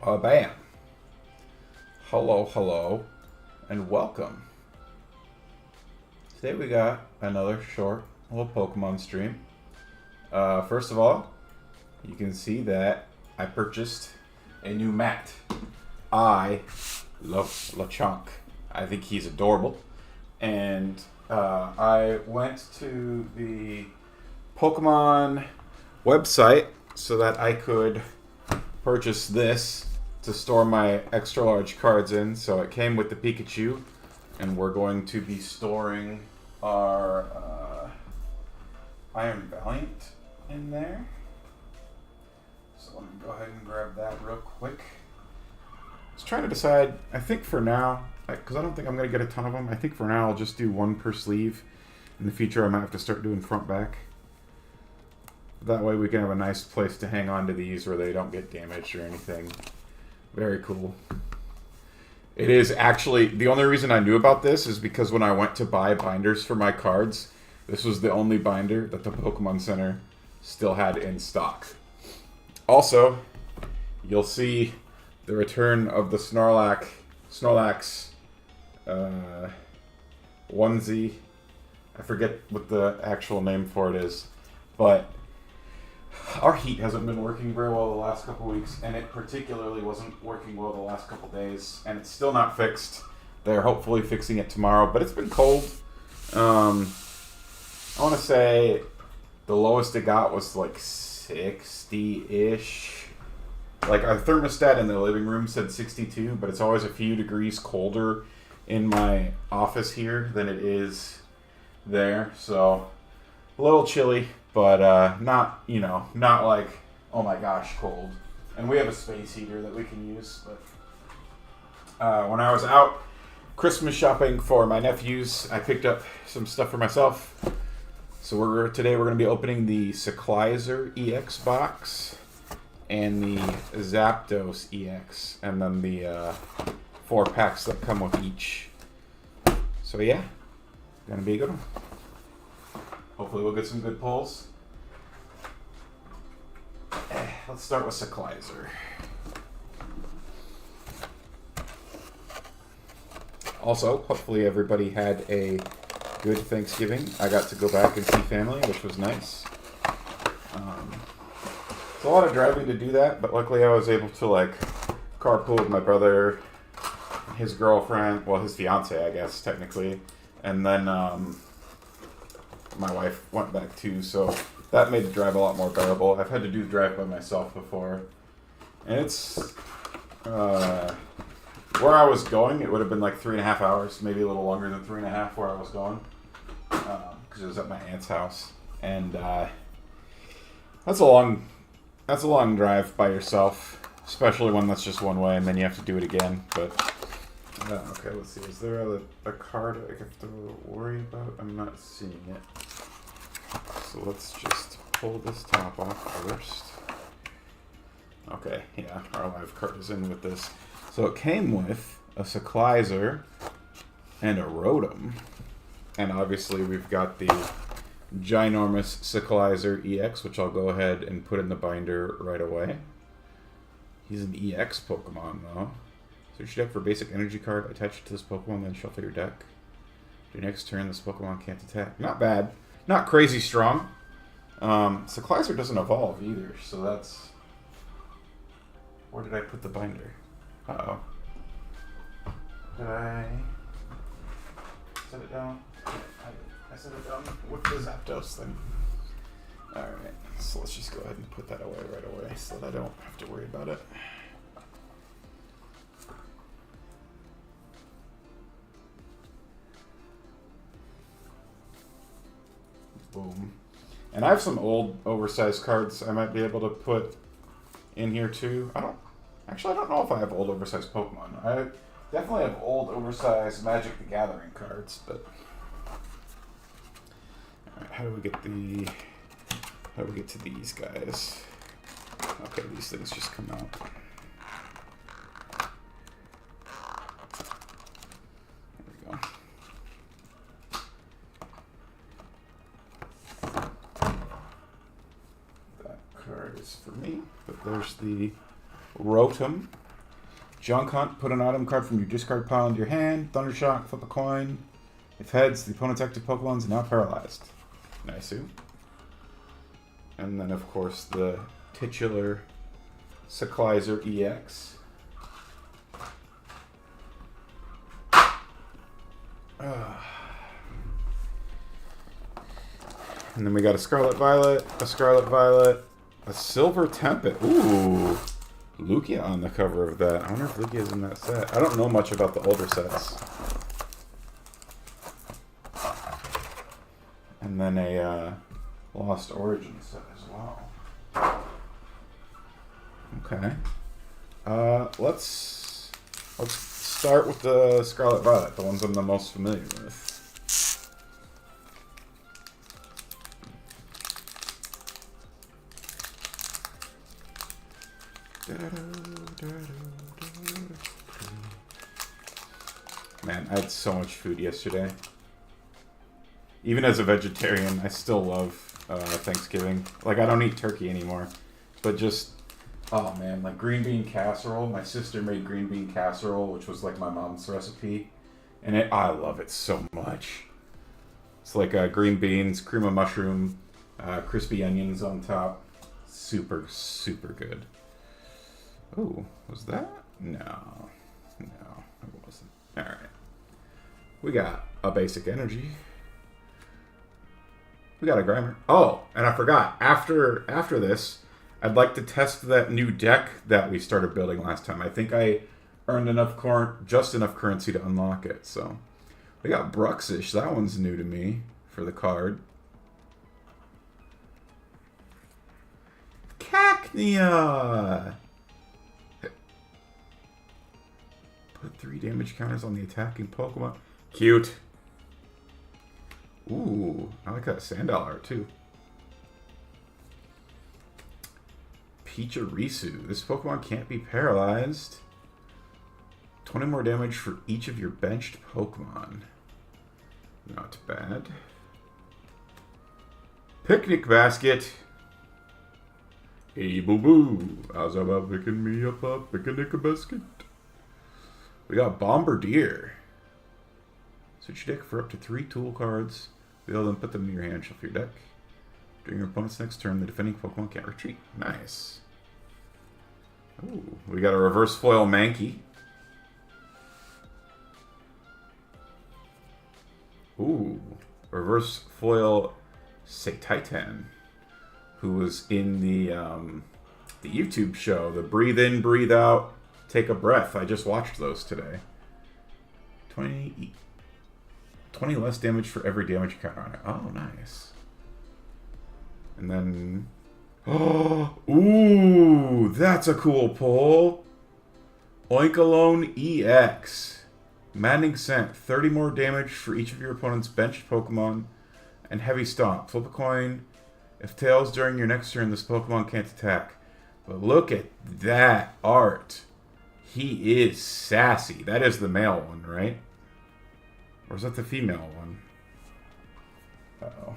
Bam. Hello, hello, and welcome. Today we got another short little Pokemon stream. First of all, you can see that I purchased a new mat. I love Lechonk. I think he's adorable. And I went to the Pokemon website so that I could purchase this to store my extra large cards in. So it came with the Pikachu, and we're going to be storing our Iron Valiant in there. So let me go ahead and grab that real quick. I was trying to decide, I think for now, because I don't think I'm going to get a ton of them, I think for now I'll just do one per sleeve. In the future I might have to start doing front back. That way we can have a nice place to hang on to these where they don't get damaged or anything. Very cool. It is actually, the only reason I knew about this is because when I went to buy binders for my cards, this was the only binder that the Pokemon Center still had in stock. Also, you'll see the return of the Snorlax onesie. I forget what the actual name for it is, but our heat hasn't been working very well the last couple weeks, and it particularly wasn't working well the last couple days, and it's still not fixed. They're hopefully fixing it tomorrow, but it's been cold. I want to say the lowest it got was like 60-ish. Like our thermostat in the living room said 62, but it's always a few degrees colder in my office here than it is there, so a little chilly. But not, not like, oh my gosh, cold. And we have a space heater that we can use. But when I was out Christmas shopping for my nephews, I picked up some stuff for myself. So today we're going to be opening the Cyclizer EX box and the Zapdos EX, and then the 4 packs that come with each. So yeah, gonna be a good one. Hopefully we'll get some good pulls. Let's start with Cyclizer. Also, hopefully everybody had a good Thanksgiving. I got to go back and see family, which was nice. It's a lot of driving to do that, but luckily I was able to carpool with my brother, his girlfriend, well, his fiance, I guess, technically, and then my wife went back too, so that made the drive a lot more bearable. I've had to do the drive by myself before, and it's where I was going, it would have been like 3.5 hours, maybe a little longer than 3.5 where I was going, because it was at my aunt's house, and that's a long drive by yourself, especially one that's just one way and then you have to do it again. But okay, let's see, is there a card I have to worry about? I'm not seeing it. So let's just pull this top off first. Okay, yeah, our live card is in with this. So it came with a Cyclizer and a Rotom. And obviously we've got the ginormous Cyclizer EX, which I'll go ahead and put in the binder right away. He's an EX Pokemon, though. Search your deck for basic energy card, attach it to this Pokemon, then shuffle your deck. Your next turn, this Pokemon can't attack. Not bad. Not crazy strong. Cyclizer doesn't evolve either, so that's... Where did I put the binder? Uh-oh. Did I set it down? I set it down with the Zapdos thing. Alright, so let's just go ahead and put that away right away so that I don't have to worry about it. Boom. And I have some old oversized cards I might be able to put in here too. I don't know if I have old oversized Pokemon. I definitely have old oversized Magic the Gathering cards, but alright, how do we get to these guys? Okay, these things just come out. There we go. That card is for me, but there's the Rotom Junk Hunt, put an item card from your discard pile into your hand. Thundershock, flip a coin. If heads, the opponent's active Pokemon is now paralyzed. Nice. And then, of course, the titular Cyclizer EX. And then we got a Scarlet Violet, a Silver Tempest. Ooh, Lugia on the cover of that. I wonder if Lugia's in that set. I don't know much about the older sets. And then a Lost Origin set as well. Okay. Let's start with the Scarlet Violet, the ones I'm the most familiar with. Man, I had so much food yesterday. Even as a vegetarian, I still love Thanksgiving. Like, I don't eat turkey anymore. But just, oh man, like green bean casserole. My sister made green bean casserole, which was like my mom's recipe. And I love it so much. It's like green beans, cream of mushroom, crispy onions on top. Super, super good. Oh, was that? No, it wasn't. All right. We got a basic energy. We got a Grimer. Oh, and I forgot. After this, I'd like to test that new deck that we started building last time. I think I earned just enough currency to unlock it. So we got Bruxish. That one's new to me for the card. Cacnea. Put 3 damage counters on the attacking Pokemon. Cute. Ooh, I like that Sandal art too. Pachirisu. This Pokemon can't be paralyzed. 20 more damage for each of your benched Pokemon. Not bad. Picnic Basket. Hey, boo-boo. How's about picking me up a picnic basket? We got Bombardier. Switch your deck for up to 3 tool cards. Wheel them, put them in your hand, shuffle your deck. During your opponent's next turn, the defending Pokemon can't retreat. Nice. Ooh, we got a reverse foil Mankey. Ooh, reverse foil Titan, who was in the YouTube show, the Breathe In, Breathe Out, Take a Breath. I just watched those today. 20 less damage for every damage counter on it. Oh, nice. And then... Oh, ooh, that's a cool pull. Oinkalone EX. Maddening Scent. 30 more damage for each of your opponent's benched Pokemon. And Heavy Stomp. Flip a coin. If tails during your next turn, this Pokemon can't attack. But look at that art. He is sassy. That is the male one, right? Or is that the female one? Uh-oh.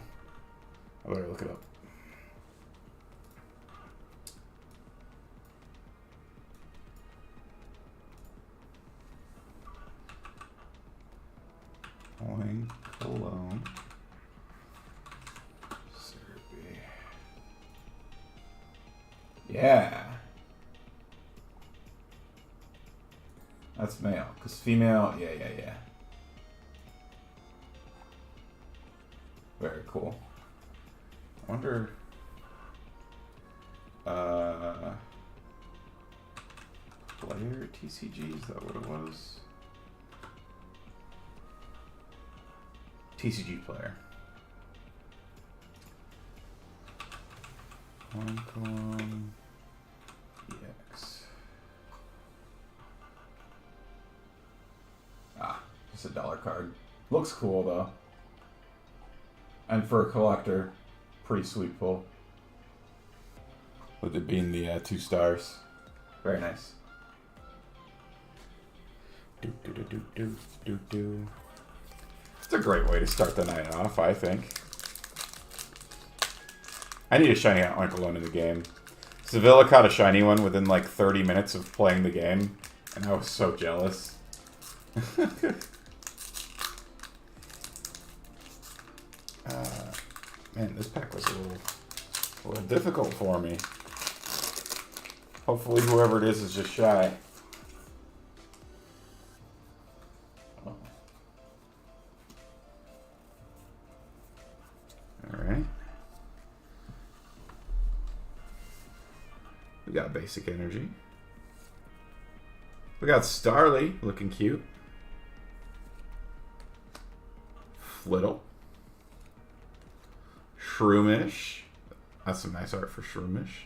I better look it up. Oinkalone. Yeah. That's male. Because female, yeah. Very cool. I wonder... Player TCG? Is that what it was? TCG player. Oinkalone EX. Ah, just a dollar card. Looks cool though. And for a collector, pretty sweet pull. With it being the 2 stars. Very nice. It's a great way to start the night off, I think. I need a shiny Oinkalone in the game. Sevilla caught a shiny one within like 30 minutes of playing the game, And I was so jealous. Man, this pack was a little difficult for me. Hopefully whoever it is just shy. Oh. Alright. We got basic energy. We got Starly looking cute. Flittle. Shroomish. That's some nice art for Shroomish.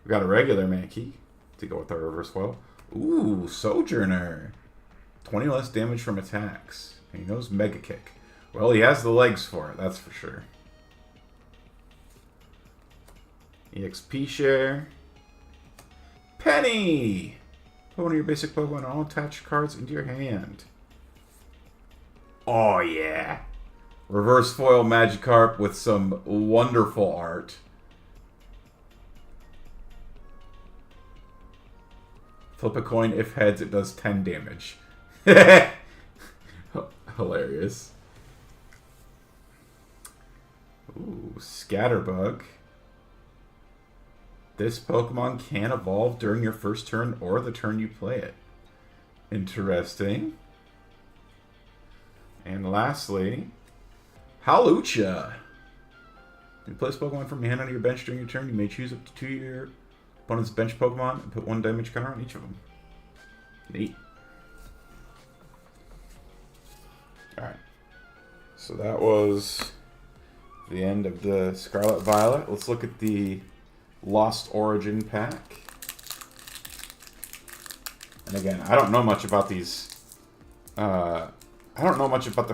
We got a regular Mankey to go with our reverse foil. Ooh, Sojourner. 20 less damage from attacks. And he knows Mega Kick. Well, he has the legs for it, that's for sure. EXP share. Penny! Put one of your basic Pokemon and all attached cards into your hand. Oh, yeah. Reverse foil Magikarp with some wonderful art. Flip a coin. If heads, it does 10 damage. Hilarious. Ooh, Scatterbug. This Pokemon can evolve during your first turn or the turn you play it. Interesting. And lastly, Hawlucha. You place Pokemon from your hand onto your bench during your turn. You may choose up to 2 of your opponent's bench Pokemon and put 1 damage counter on each of them. Neat. Alright. So that was the end of the Scarlet Violet. Let's look at the Lost Origin pack. And again, I don't know much about these. I don't know much about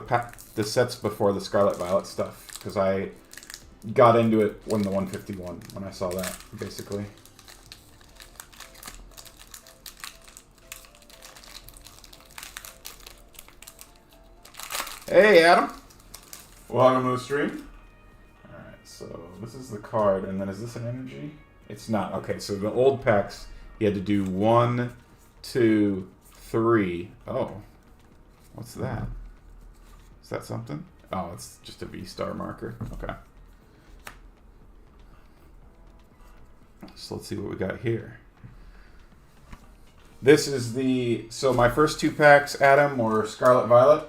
the sets before the Scarlet Violet stuff, because I got into it when the 151, when I saw that, basically. Hey, Adam. Welcome to the stream. Alright, so this is the card, and then is this an energy? It's not. Okay, so the old packs, you had to do 1, 2, 3. Oh. What's that? Is that something? Oh, it's just a V-star marker. Okay. So let's see what we got here. This is the... So my first 2 packs, Adam, were Scarlet Violet.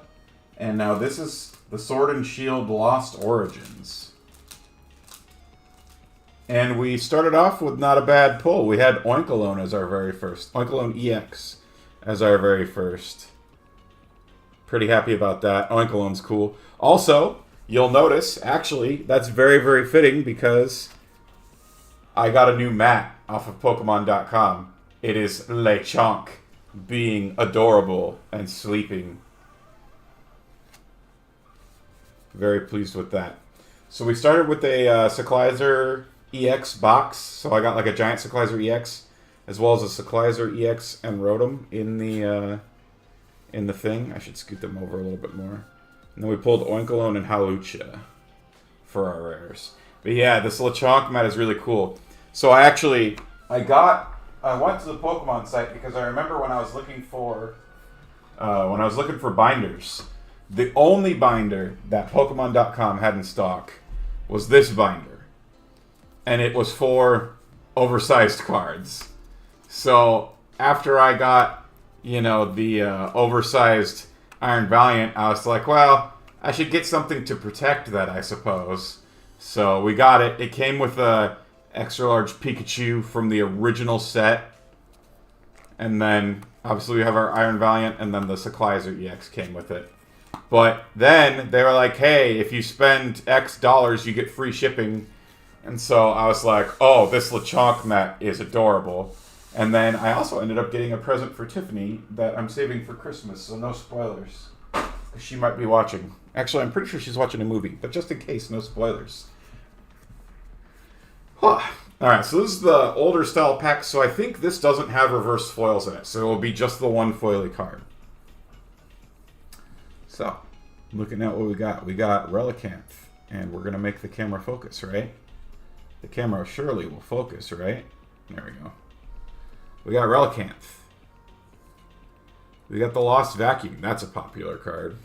And now this is the Sword and Shield Lost Origins. And we started off with not a bad pull. We had Oinkologne as our very first. Oinkologne EX as our very first. Pretty happy about that. Oinkologne's cool. Also, you'll notice, actually, that's very, very fitting because I got a new mat off of Pokemon.com. It is Lechonk being adorable and sleeping. Very pleased with that. So we started with a Cyclizer EX box. So I got like a giant Cyclizer EX, as well as a Cyclizer EX and Rotom in the thing. I should scoot them over a little bit more. And then we pulled Oinkologne and Hawlucha for our rares. But yeah, this Lechonk mat is really cool. So I went to the Pokemon site because I remember when I was looking for binders. The only binder that Pokemon.com had in stock was this binder. And it was for oversized cards. So after I got, the oversized Iron Valiant, I was like, well, I should get something to protect that, I suppose. So we got it. It came with a extra large Pikachu from the original set. And then, obviously, we have our Iron Valiant, and then the Cyclizer EX came with it. But then they were like, hey, if you spend X dollars, you get free shipping. And so I was like, oh, this Lechonk mat is adorable. And then I also ended up getting a present for Tiffany that I'm saving for Christmas, so no spoilers. She might be watching. Actually, I'm pretty sure she's watching a movie, but just in case, no spoilers. Alright, so this is the older style pack, so I think this doesn't have reverse foils in it, so it will be just the one foily card. So, looking at what we got. We got Relicanth, and we're going to make the camera focus, right? The camera surely will focus, right? There we go. We got Relicanth. We got the Lost Vacuum. That's a popular card.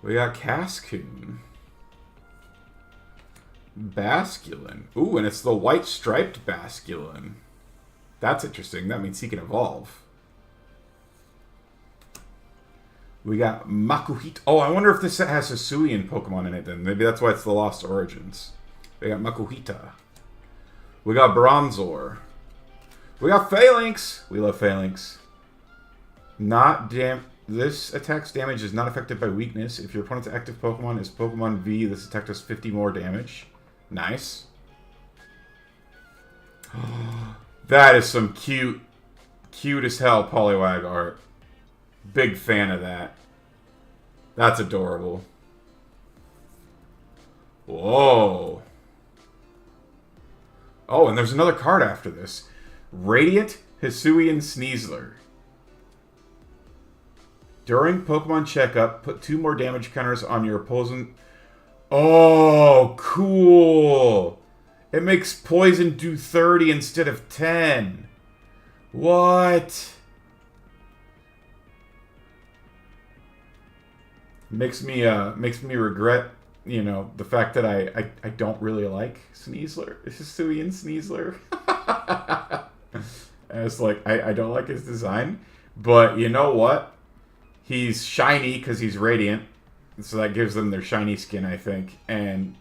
We got Cascoon. Basculin. Ooh, and it's the white striped Basculin. That's interesting. That means he can evolve. We got Makuhita. Oh, I wonder if this set has Hisuian Pokemon in it then. Maybe that's why it's the Lost Origins. We got Makuhita. We got Bronzor. We got Phalanx. We love Phalanx. This attack's damage is not affected by weakness. If your opponent's active Pokemon is Pokemon V, this attack does 50 more damage. Nice. That is some cute as hell Poliwag art. Big fan of that. That's adorable. Whoa. Oh, and there's another card after this. Radiant Hisuian Sneasler. During Pokemon Checkup, put 2 more damage counters on your opposing... Oh, cool! It makes Poison do 30 instead of 10. What? Makes me regret, you know, the fact that I don't really like Sneasler. Hisuian Sneasler. And it's like, I don't like his design. But you know what? He's shiny because he's radiant. So that gives them their shiny skin, I think. And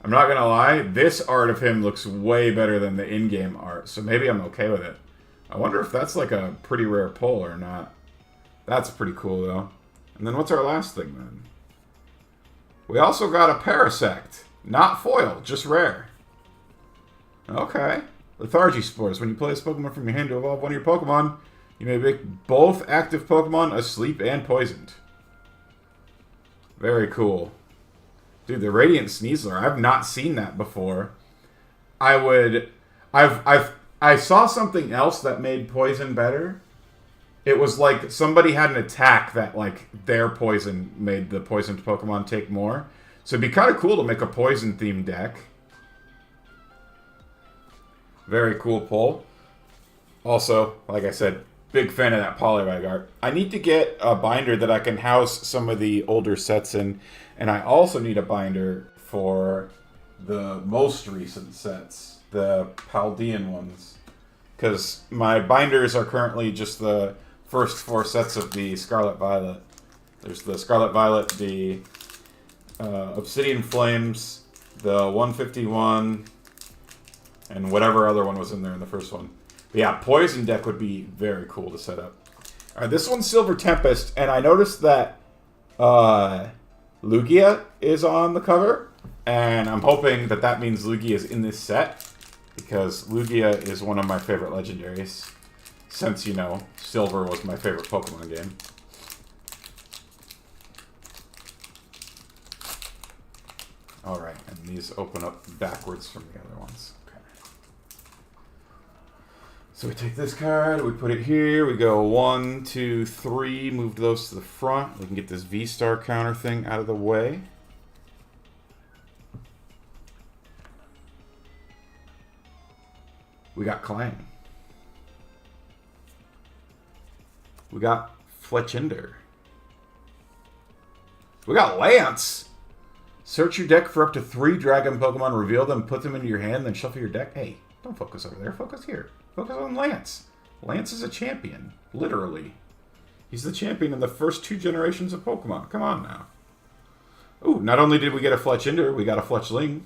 I'm not going to lie, this art of him looks way better than the in-game art. So maybe I'm okay with it. I wonder if that's like a pretty rare pull or not. That's pretty cool, though. And then what's our last thing, then? We also got a Parasect. Not foil, just rare. Okay. Lethargy Spores. When you play this Pokemon from your hand to evolve one of your Pokemon, you may make both active Pokemon asleep and poisoned. Very cool. Dude, the Radiant Sneasler. I've not seen that before. I saw something else that made poison better. It was like somebody had an attack that like their poison made the poisoned Pokemon take more. So it'd be kind of cool to make a poison themed deck. Very cool pull. Also, like I said, big fan of that Poliwag art. I need to get a binder that I can house some of the older sets in. And I also need a binder for the most recent sets. The Paldean ones. Because my binders are currently just the first 4 sets of the Scarlet Violet. There's the Scarlet Violet, the Obsidian Flames, the 151, and whatever other one was in there in the first one. But yeah, Poison deck would be very cool to set up. Alright, this one's Silver Tempest, and I noticed that Lugia is on the cover, and I'm hoping that that means Lugia is in this set, because Lugia is one of my favorite legendaries, since, you know, Silver was my favorite Pokemon game. Alright, and these open up backwards from the other ones. Okay. So we take this card, we put it here, we go 1, 2, 3, move those to the front. We can get this V-Star counter thing out of the way. We got Clang. We got Fletchinder. We got Lance. Search your deck for up to 3 Dragon Pokemon, reveal them, put them into your hand, then shuffle your deck. Hey, don't focus over there. Focus here. Focus on Lance. Lance is a champion. Literally. He's the champion in the first 2 generations of Pokemon. Come on now. Ooh, not only did we get a Fletchinder, we got a Fletchling.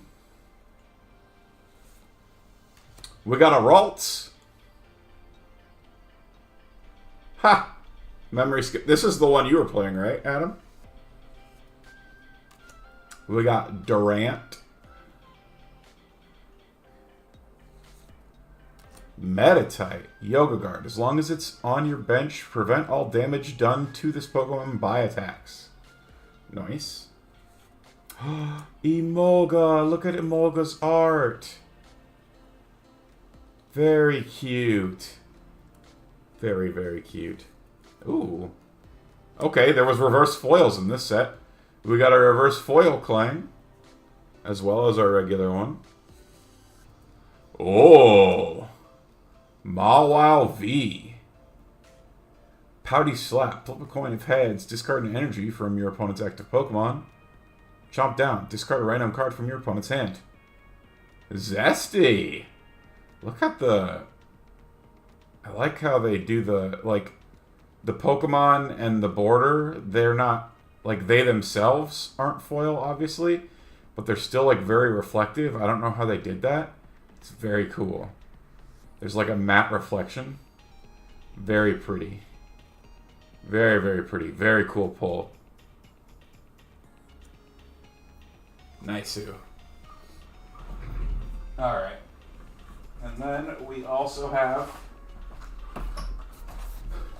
We got a Ralts. Ha! Memory skip. This is the one you were playing, right, Adam? We got Durant. Metatite. Yoga Guard. As long as it's on your bench, prevent all damage done to this Pokemon by attacks. Nice. Emolga. Look at Emolga's art. Very cute. Very, very cute. Ooh. Okay, there was reverse foils in this set. We got a reverse foil Clang, as well as our regular one. Oh. Mawile V. Pouty Slap. Flip a coin of heads. Discard an energy from your opponent's active Pokemon. Chomp down. Discard a random card from your opponent's hand. Zesty. Look at the... I like how they do the... Like, the Pokemon and the border, they're not... Like, they themselves aren't foil, obviously. But they're still, like, very reflective. I don't know how they did that. It's very cool. There's, like, a matte reflection. Very pretty. Very, very pretty. Very cool pull. Nice. Alright. And then we also have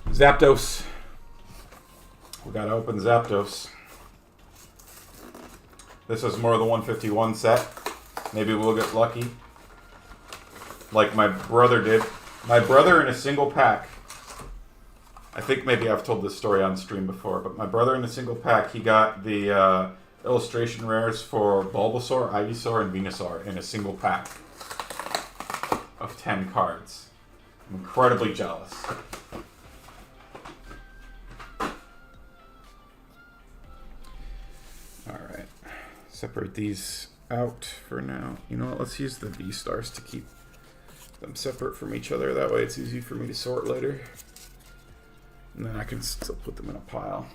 Zapdos. We gotta open Zapdos. This is more of the 151 set. Maybe we'll get lucky. Like my brother did. My brother in a single pack. I think maybe I've told this story on stream before, but my brother in a single pack, he got the illustration rares for Bulbasaur, Ivysaur, and Venusaur in a single pack of 10 cards. I'm incredibly jealous. Alright. Separate these out for now. You know what? Let's use the V-Stars to keep them separate from each other. That way it's easy for me to sort later. And then I can still put them in a pile.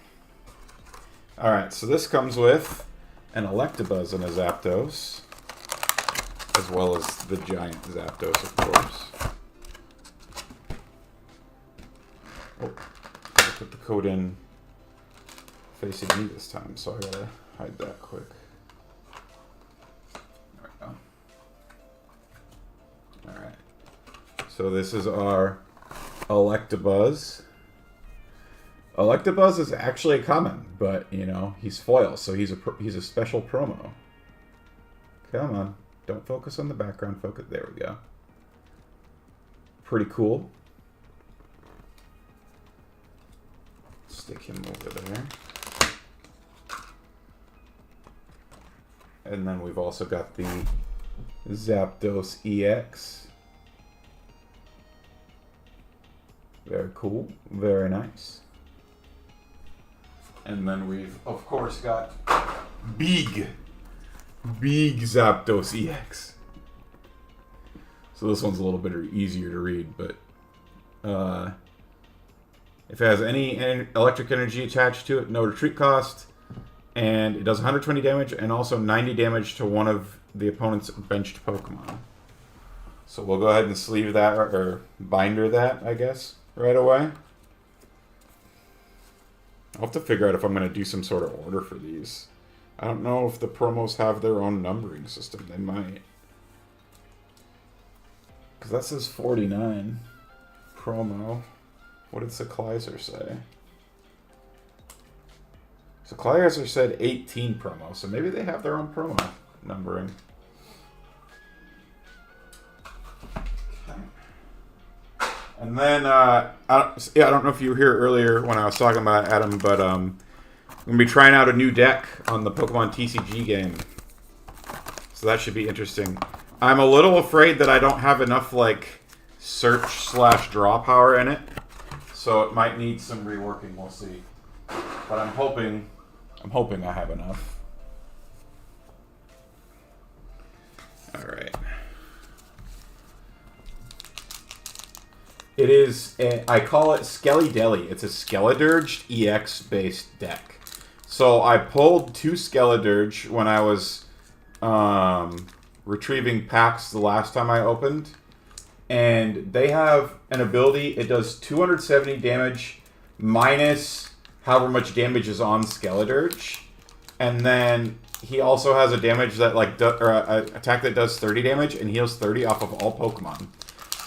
Alright, so this comes with an Electabuzz and a Zapdos. As well as the giant Zapdos, of course. Oh, I put the code in facing me this time, so I gotta hide that quick. There we go. Alright. So this is our Electabuzz. Electabuzz is actually a common, but, you know, he's foil, so he's a special promo. Come on. Don't focus on the background. Focus. There we go. Pretty cool. Stick him over there. And then we've also got the Zapdos EX. Very cool. Very nice. And then we've, of course, got big Zapdos EX. So this one's a little bit easier to read, but if it has any electric energy attached to it, no retreat cost, and it does 120 damage and also 90 damage to one of the opponent's benched Pokemon. So we'll go ahead and sleeve that, or binder that, I guess, right away. I'll have to figure out if I'm going to do some sort of order for these. I don't know if the promos have their own numbering system. They might. Because that says 49 promo. What did Cyclizer say? Cyclizer said 18 promo, so maybe they have their own promo numbering. And then, I don't know if you were here earlier when I was talking about Adam, but I'm going to be trying out a new deck on the Pokemon TCG game. So that should be interesting. I'm a little afraid that I don't have enough, like, search/draw power in it. So it might need some reworking, we'll see. But I'm hoping I have enough. Alright. It is, I call it Skelly Deli. It's a Skeledirge EX based deck. So I pulled 2 Skeledirge when I was retrieving packs the last time I opened. And they have an ability, it does 270 damage minus however much damage is on Skeledirge. And then he also has a damage that, like, attack that does 30 damage and heals 30 off of all Pokemon.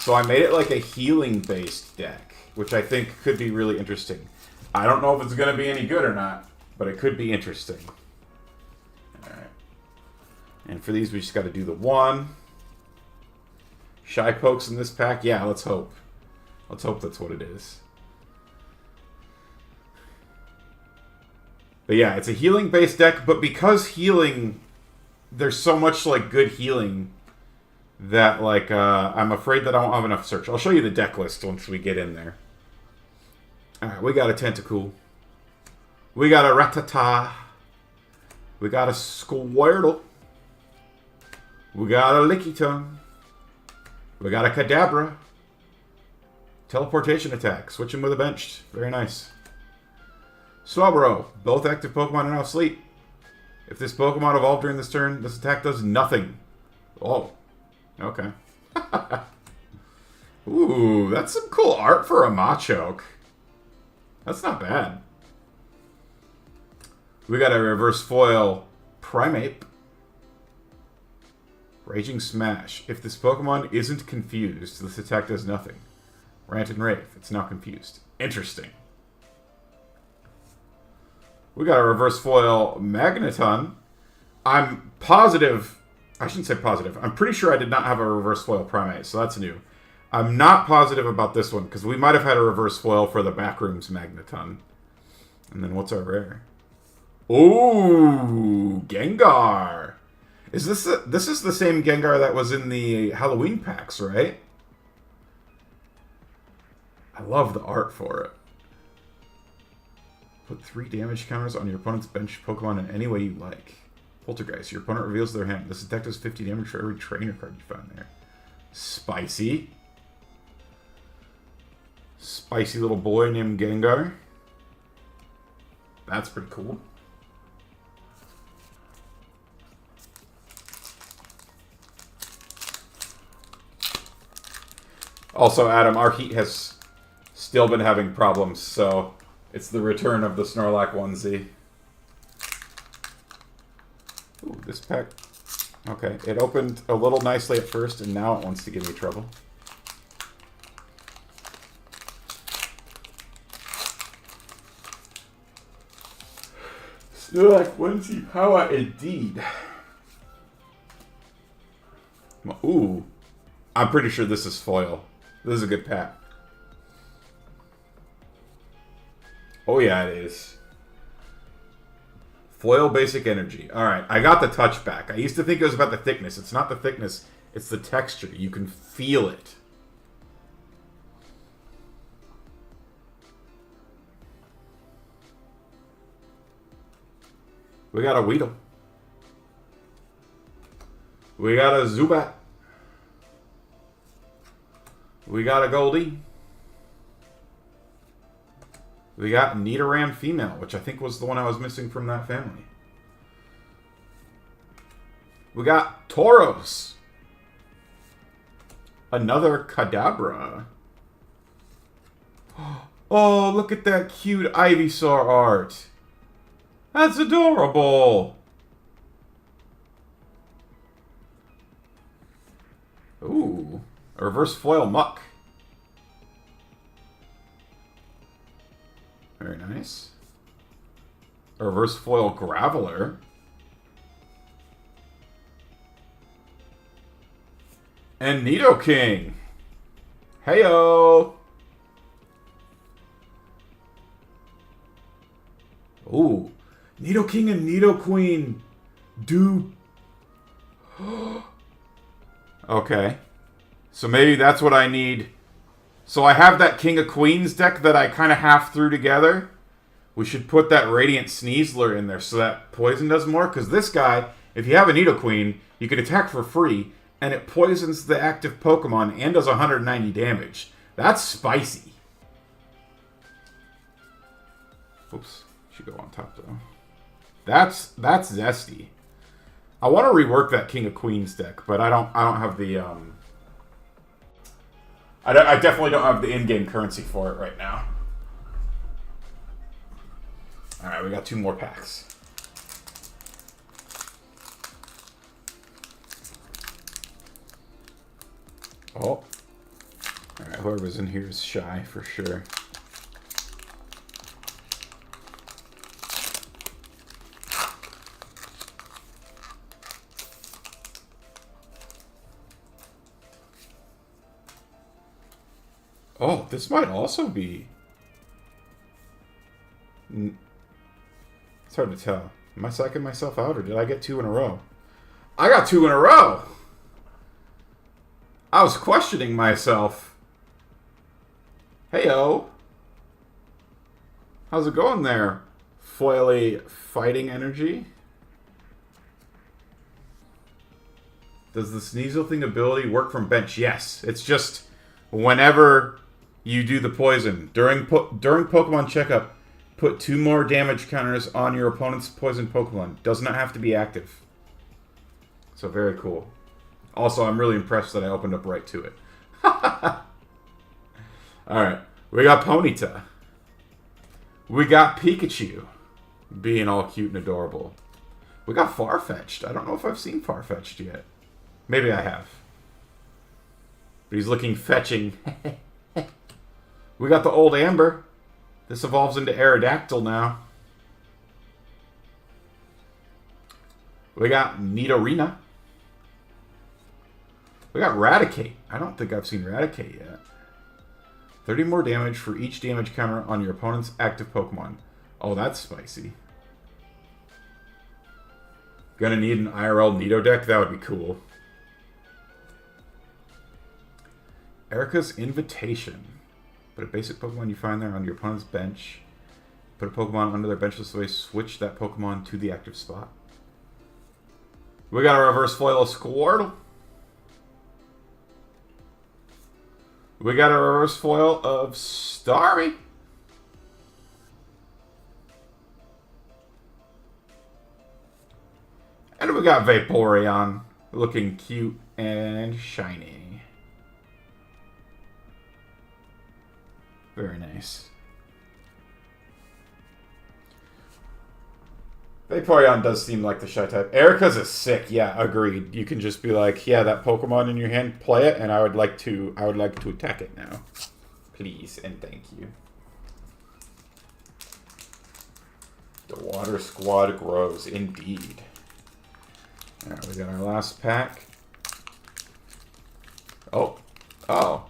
So I made it like a healing-based deck, which I think could be really interesting. I don't know if it's going to be any good or not, but it could be interesting. Alright. And for these, we just got to do the 1. Shy Pokes in this pack? Yeah, let's hope. Let's hope that's what it is. But yeah, it's a healing-based deck, but because healing, there's so much, like, good healing that, like, I'm afraid that I won't have enough search. I'll show you the deck list once we get in there. Alright, we got a Tentacool. We got a Rattata. We got a Squirtle. We got a Lickitung. We got a Kadabra. Teleportation attack. Switching with a benched. Very nice. Swabro. Both active Pokemon are now asleep. If this Pokemon evolved during this turn, this attack does nothing. Oh. Okay. Ooh, that's some cool art for a Machoke. That's not bad. We got a reverse foil Primeape. Raging Smash. If this Pokemon isn't confused, this attack does nothing. Rant and Rave. It's now confused. Interesting. We got a reverse foil Magneton. I'm positive... I shouldn't say positive. I'm pretty sure I did not have a reverse foil Primeape, so that's new. I'm not positive about this one, because we might have had a reverse foil for the Backrooms Magneton. And then what's our rare? Ooh, Gengar. Is this this is the same Gengar that was in the Halloween packs, right? I love the art for it. Put 3 damage counters on your opponent's bench Pokemon in any way you like. Poltergeist. Your opponent reveals their hand. This attack does 50 damage for every trainer card you find there. Spicy. Spicy little boy named Gengar. That's pretty cool. Also, Adam, our heat has still been having problems, so it's the return of the Snorlax onesie. Ooh, this pack... Okay, it opened a little nicely at first, and now it wants to give me trouble. Snorlax onesie power indeed. Ooh. I'm pretty sure this is foil. This is a good pack. Oh yeah, it is. Foil basic energy. Alright, I got the touch back. I used to think it was about the thickness. It's not the thickness, it's the texture. You can feel it. We got a Weedle. We got a Zubat. We got a Goldie. We got Nidoran female, which I think was the one I was missing from that family. We got Tauros. Another Kadabra. Oh, look at that cute Ivysaur art. That's adorable. Ooh. A reverse foil Muck. Very nice. A reverse foil Graveler. And Nidoking. Heyo. Ooh. Nidoking and Nidoqueen do... Okay. So maybe that's what I need. So I have that King of Queens deck that I kind of half threw together. We should put that Radiant Sneasler in there so that poison does more. Because this guy, if you have a Nidoqueen, you can attack for free. And it poisons the active Pokemon and does 190 damage. That's spicy. Oops. Should go on top though. That's zesty. I want to rework that King of Queens deck, but I don't have the I definitely don't have the in-game currency for it right now. Alright, we got 2 more packs. Oh. Alright, whoever's in here is shy for sure. Oh, this might also be... It's hard to tell. Am I psyching myself out, or did I get 2 in a row? I got 2 in a row! I was questioning myself. Heyo. How's it going there? Foily fighting energy. Does the Sneasel thing ability work from bench? Yes. It's just whenever you do the poison. During Pokemon Checkup, put 2 more damage counters on your opponent's poison Pokemon. Does not have to be active. So very cool. Also, I'm really impressed that I opened up right to it. Alright. We got Ponyta. We got Pikachu. Being all cute and adorable. We got Farfetch'd. I don't know if I've seen Farfetch'd yet. Maybe I have. But he's looking fetching. We got the old Amber. This evolves into Aerodactyl now. We got Nidorina. We got Raticate. I don't think I've seen Raticate yet. 30 more damage for each damage counter on your opponent's active Pokemon. Oh, that's spicy. Gonna need an IRL Nido deck? That would be cool. Erica's Invitation. Put a basic Pokemon you find there on your opponent's bench. Put a Pokemon under their bench this way. Switch that Pokemon to the active spot. We got a reverse foil of Squirtle. We got a reverse foil of Starmie. And we got Vaporeon. Looking cute and shiny. Very nice. Vaporeon does seem like the shy type. Erica's is sick. Yeah, agreed. You can just be like, yeah, that Pokemon in your hand, play it, and I would like to attack it now. Please and thank you. The Water Squad grows indeed. Alright, we got our last pack. Oh. Oh.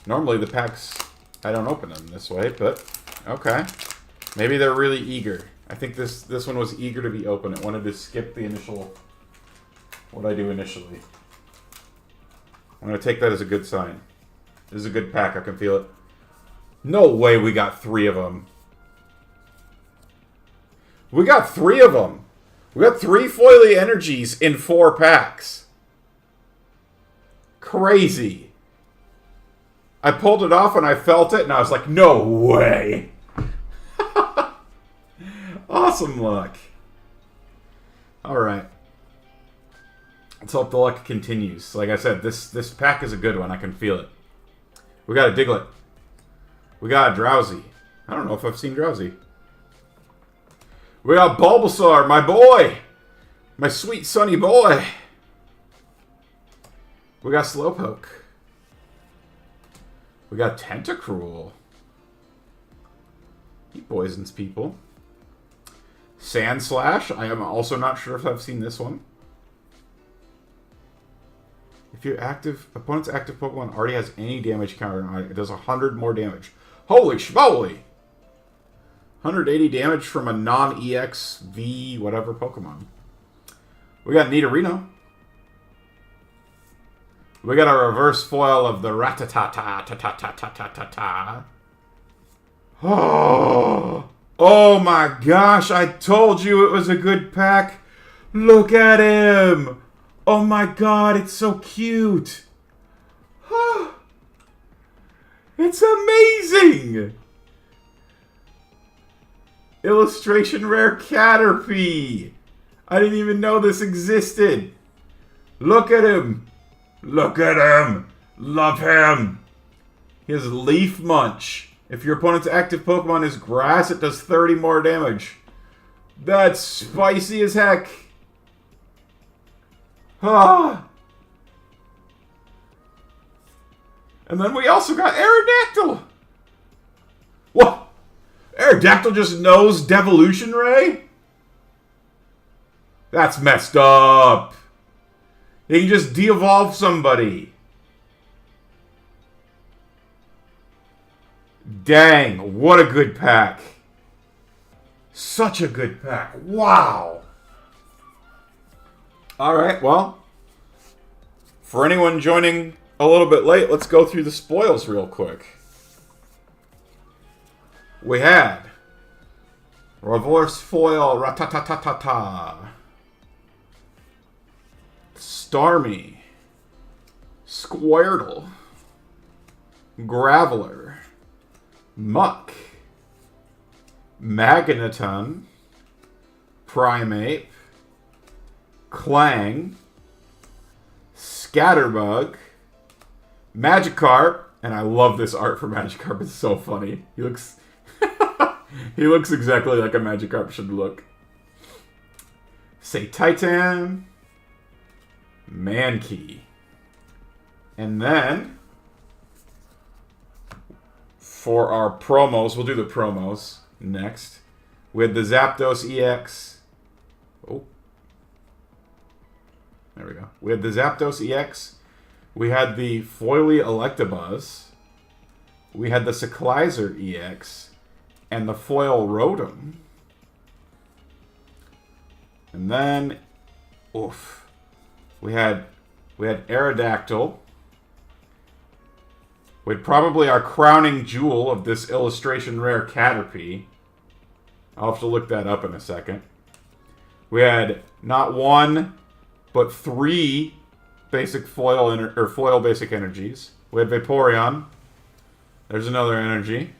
Normally the packs, I don't open them this way, but okay. Maybe they're really eager. I think this one was eager to be open. It wanted to skip the initial, what I do initially. I'm going to take that as a good sign. This is a good pack. I can feel it. No way we got 3 of them. We got 3 of them. We got 3 Foily Energies in 4 packs. Crazy. I pulled it off and I felt it and I was like, no way. Awesome luck. Alright. Let's hope the luck continues. Like I said, this pack is a good one. I can feel it. We got a Diglett. We got a Drowsy. I don't know if I've seen Drowsy. We got Bulbasaur, my boy. My sweet sunny boy. We got Slowpoke. We got Tentacruel. He poisons people. Sandslash. I am also not sure if I've seen this one. If your opponent's active Pokemon already has any damage counter on it, it does 100 more damage. Holy schmoly! 180 damage from a non-EX V whatever Pokemon. We got Nidorino. We got a reverse foil of the Rattata. Oh my gosh, I told you it was a good pack. Look at him. Oh my god, it's so cute. It's amazing. Illustration rare Caterpie. I didn't even know this existed. Look at him. Look at him. Love him. He has Leaf Munch. If your opponent's active Pokemon is grass, it does 30 more damage. That's spicy as heck. Ah. And then we also got Aerodactyl. What? Aerodactyl just knows Devolution Ray? That's messed up. He can just de-evolve somebody. Dang, what a good pack. Such a good pack. Wow. Alright, well, for anyone joining a little bit late, let's go through the spoils real quick. We had Reverse foil, Ratatatatata. Starmie. Squirtle. Graveler. Muck. Magneton. Primeape. Clang. Scatterbug. Magikarp. And I love this art for Magikarp. It's so funny. He looks... he looks exactly like a Magikarp should look. Say Titan. Mankey. And then, for our promos, we'll do the promos next. We had the Zapdos EX. Oh. There we go. We had the Zapdos EX. We had the Foily Electabuzz. We had the Cyclizer EX. And the Foil Rotom. And then, oof. We had Aerodactyl. We had probably our crowning jewel of this illustration rare Caterpie. I'll have to look that up in a second. We had not one, but 3 basic foil basic energies. We had Vaporeon. There's another energy.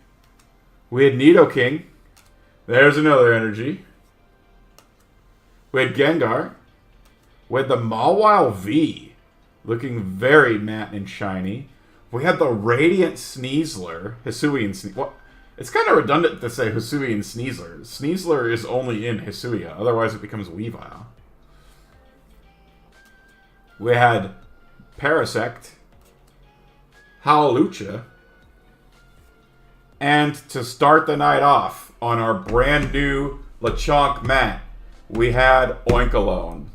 We had Nidoking. There's another energy. We had Gengar. We had the Mawile V, looking very matte and shiny. We had the Radiant Sneasler, Hisuian Sneasler. Well, it's kind of redundant to say Hisuian Sneasler. Sneasler is only in Hisuia, otherwise it becomes Weavile. We had Parasect, Howlucha, and to start the night off on our brand new Lechonk mat, we had Oinkologne.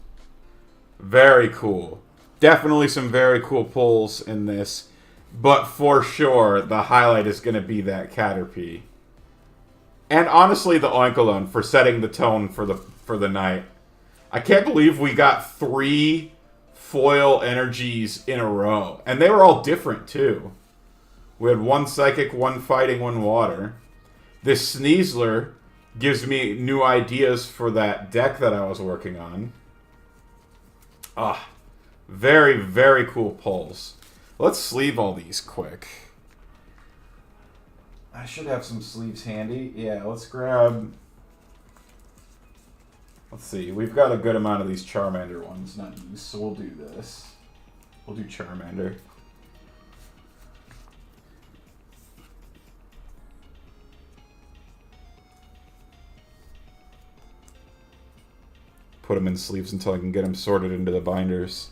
Very cool. Definitely some very cool pulls in this. But for sure, the highlight is going to be that Caterpie. And honestly, the Oinkologne for setting the tone for the night. I can't believe we got 3 foil energies in a row. And they were all different, too. We had 1 Psychic, 1 Fighting, 1 Water. This Sneasler gives me new ideas for that deck that I was working on. Ah, very, very cool pulls. Let's sleeve all these quick. I should have some sleeves handy. Yeah, let's grab... Let's see. We've got a good amount of these Charmander ones not used, so we'll do this. We'll do Charmander. Put them in sleeves until I can get them sorted into the binders.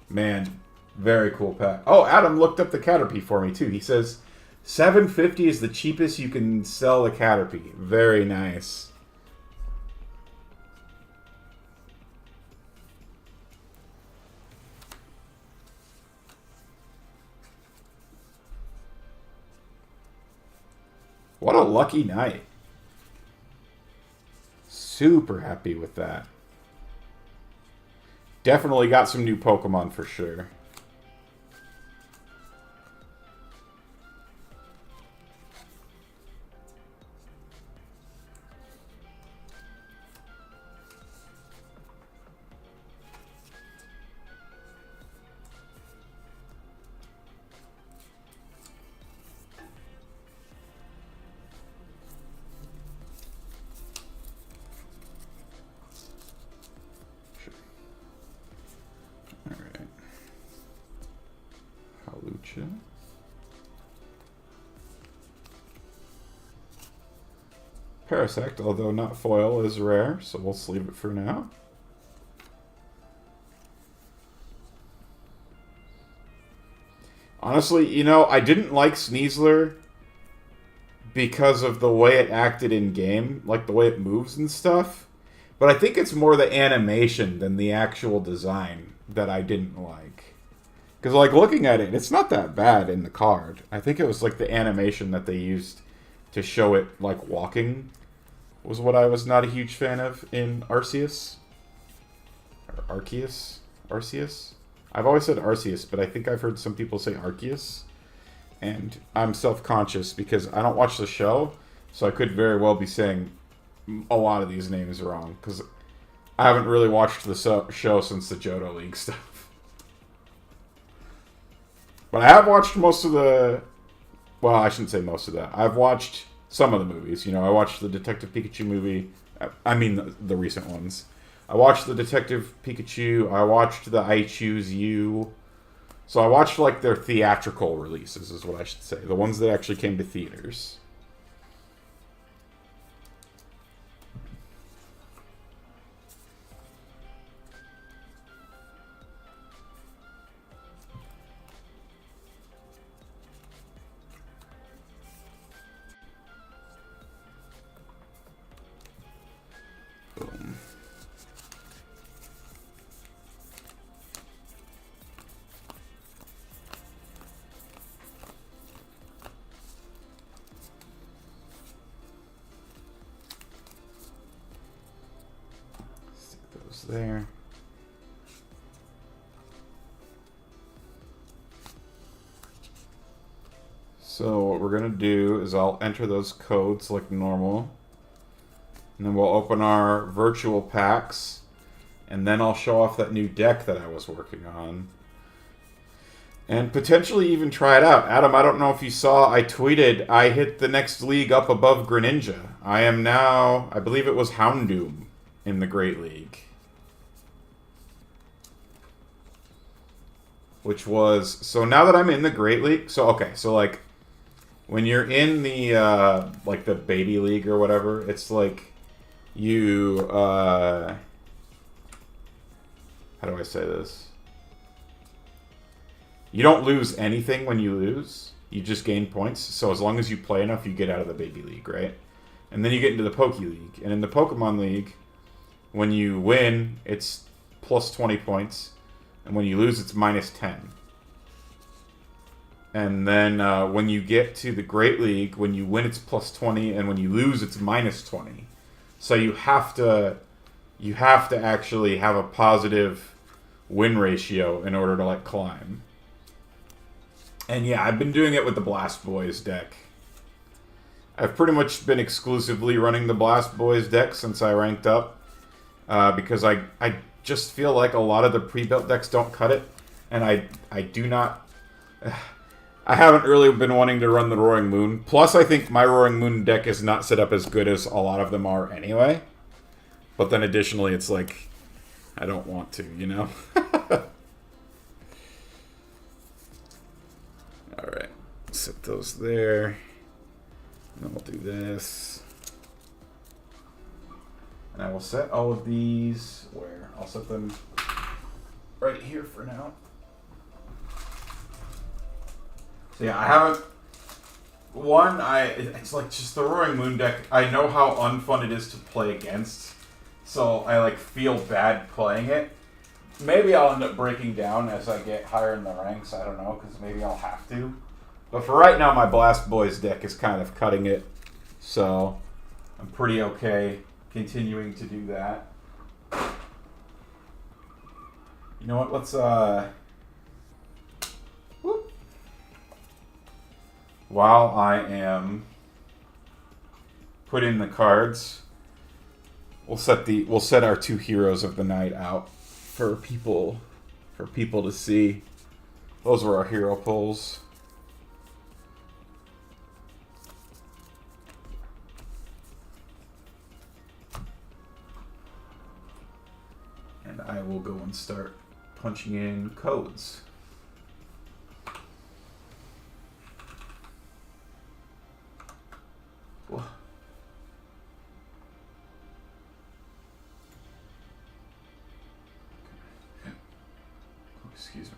Man, very cool pack. Oh, Adam looked up the Caterpie for me, too. He says, $750 is the cheapest you can sell the Caterpie. Very nice. What a lucky night. Super happy with that. Definitely got some new Pokemon for sure. Parasect, although not foil, is rare, so we'll sleeve it for now. Honestly, you know, I didn't like Sneasler because of the way it acted in-game, like the way it moves and stuff. But I think it's more the animation than the actual design that I didn't like. Because, like, looking at it, it's not that bad in the card. I think it was, like, the animation that they used to show it, like, walking was what I was not a huge fan of in Arceus. Or Arceus? Arceus? I've always said Arceus, but I think I've heard some people say Arceus. And I'm self-conscious because I don't watch the show, so I could very well be saying a lot of these names wrong, because I haven't really watched the show since the Johto League stuff. But I have watched most of the... Well, I shouldn't say most of that. I've watched some of the movies. You know, I watched the Detective Pikachu movie. I mean, the recent ones. I watched the Detective Pikachu. I watched the I Choose You. So I watched, like, their theatrical releases, is what I should say. The ones that actually came to theaters. Boom. Stick those there. So what we're going to do is I'll enter those codes like normal. And then we'll open our virtual packs. And then I'll show off that new deck that I was working on. And potentially even try it out. Adam, I don't know if you saw, I tweeted, I hit the next league up above Greninja. I am now, I believe it was Houndoom in the Great League. Which was, so now that I'm in the Great League, so okay, so like, when you're in the, like the baby league or whatever, it's like, you, how do I say this? You don't lose anything when you lose. You just gain points. So as long as you play enough, you get out of the baby league, right? And then you get into the Poke League. And in the Pokemon League, when you win, it's plus 20 points. And when you lose, it's minus 10. And then when you get to the Great League, when you win, it's plus 20, and when you lose, it's minus 20. So you have to actually have a positive win ratio in order to like climb. And yeah, I've been doing it with the Blast Boys deck. I've pretty much been exclusively running the Blast Boys deck since I ranked up, because I just feel like a lot of the pre-built decks don't cut it, and I do not. I haven't really been wanting to run the Roaring Moon. Plus, I think my Roaring Moon deck is not set up as good as a lot of them are anyway. But then additionally, it's like, I don't want to, you know? Alright, set those there. And then we'll do this. And I will set all of these where? I'll set them right here for now. So yeah, I haven't... One, it's like just the Roaring Moon deck. I know how unfun it is to play against. So I like feel bad playing it. Maybe I'll end up breaking down as I get higher in the ranks. I don't know, because maybe I'll have to. But for right now, my Blast Boys deck is kind of cutting it. So I'm pretty okay continuing to do that. You know what, let's... Whoop. While I am putting the cards, we'll set our two heroes of the night out for people to see. Those were our hero pulls. And I will go and start punching in codes. Whoa. Oh, excuse me.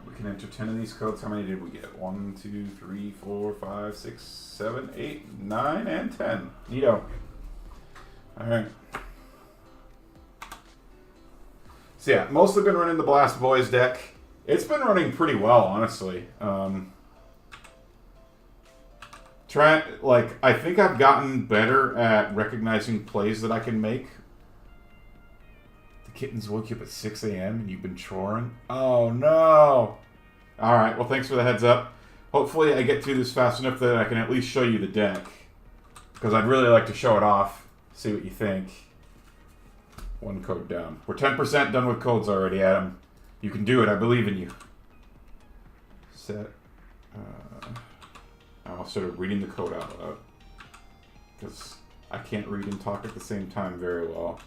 We can enter 10 of these codes. How many did we get? 1, 2, 3, 4, 5, 6, 7, 8, 9, and 10. Neato. Alright. So yeah, mostly been running the Blast Boys deck. It's been running pretty well, honestly. I think I've gotten better at recognizing plays that I can make. The kittens woke you up at 6 a.m. and you've been choring? Oh, no. All right, well, thanks for the heads up. Hopefully I get through this fast enough that I can at least show you the deck. Because I'd really like to show it off, see what you think. One code down. We're 10% done with codes already, Adam. You can do it. I believe in you. Set. I started reading the code out loud. Because I can't read and talk at the same time very well.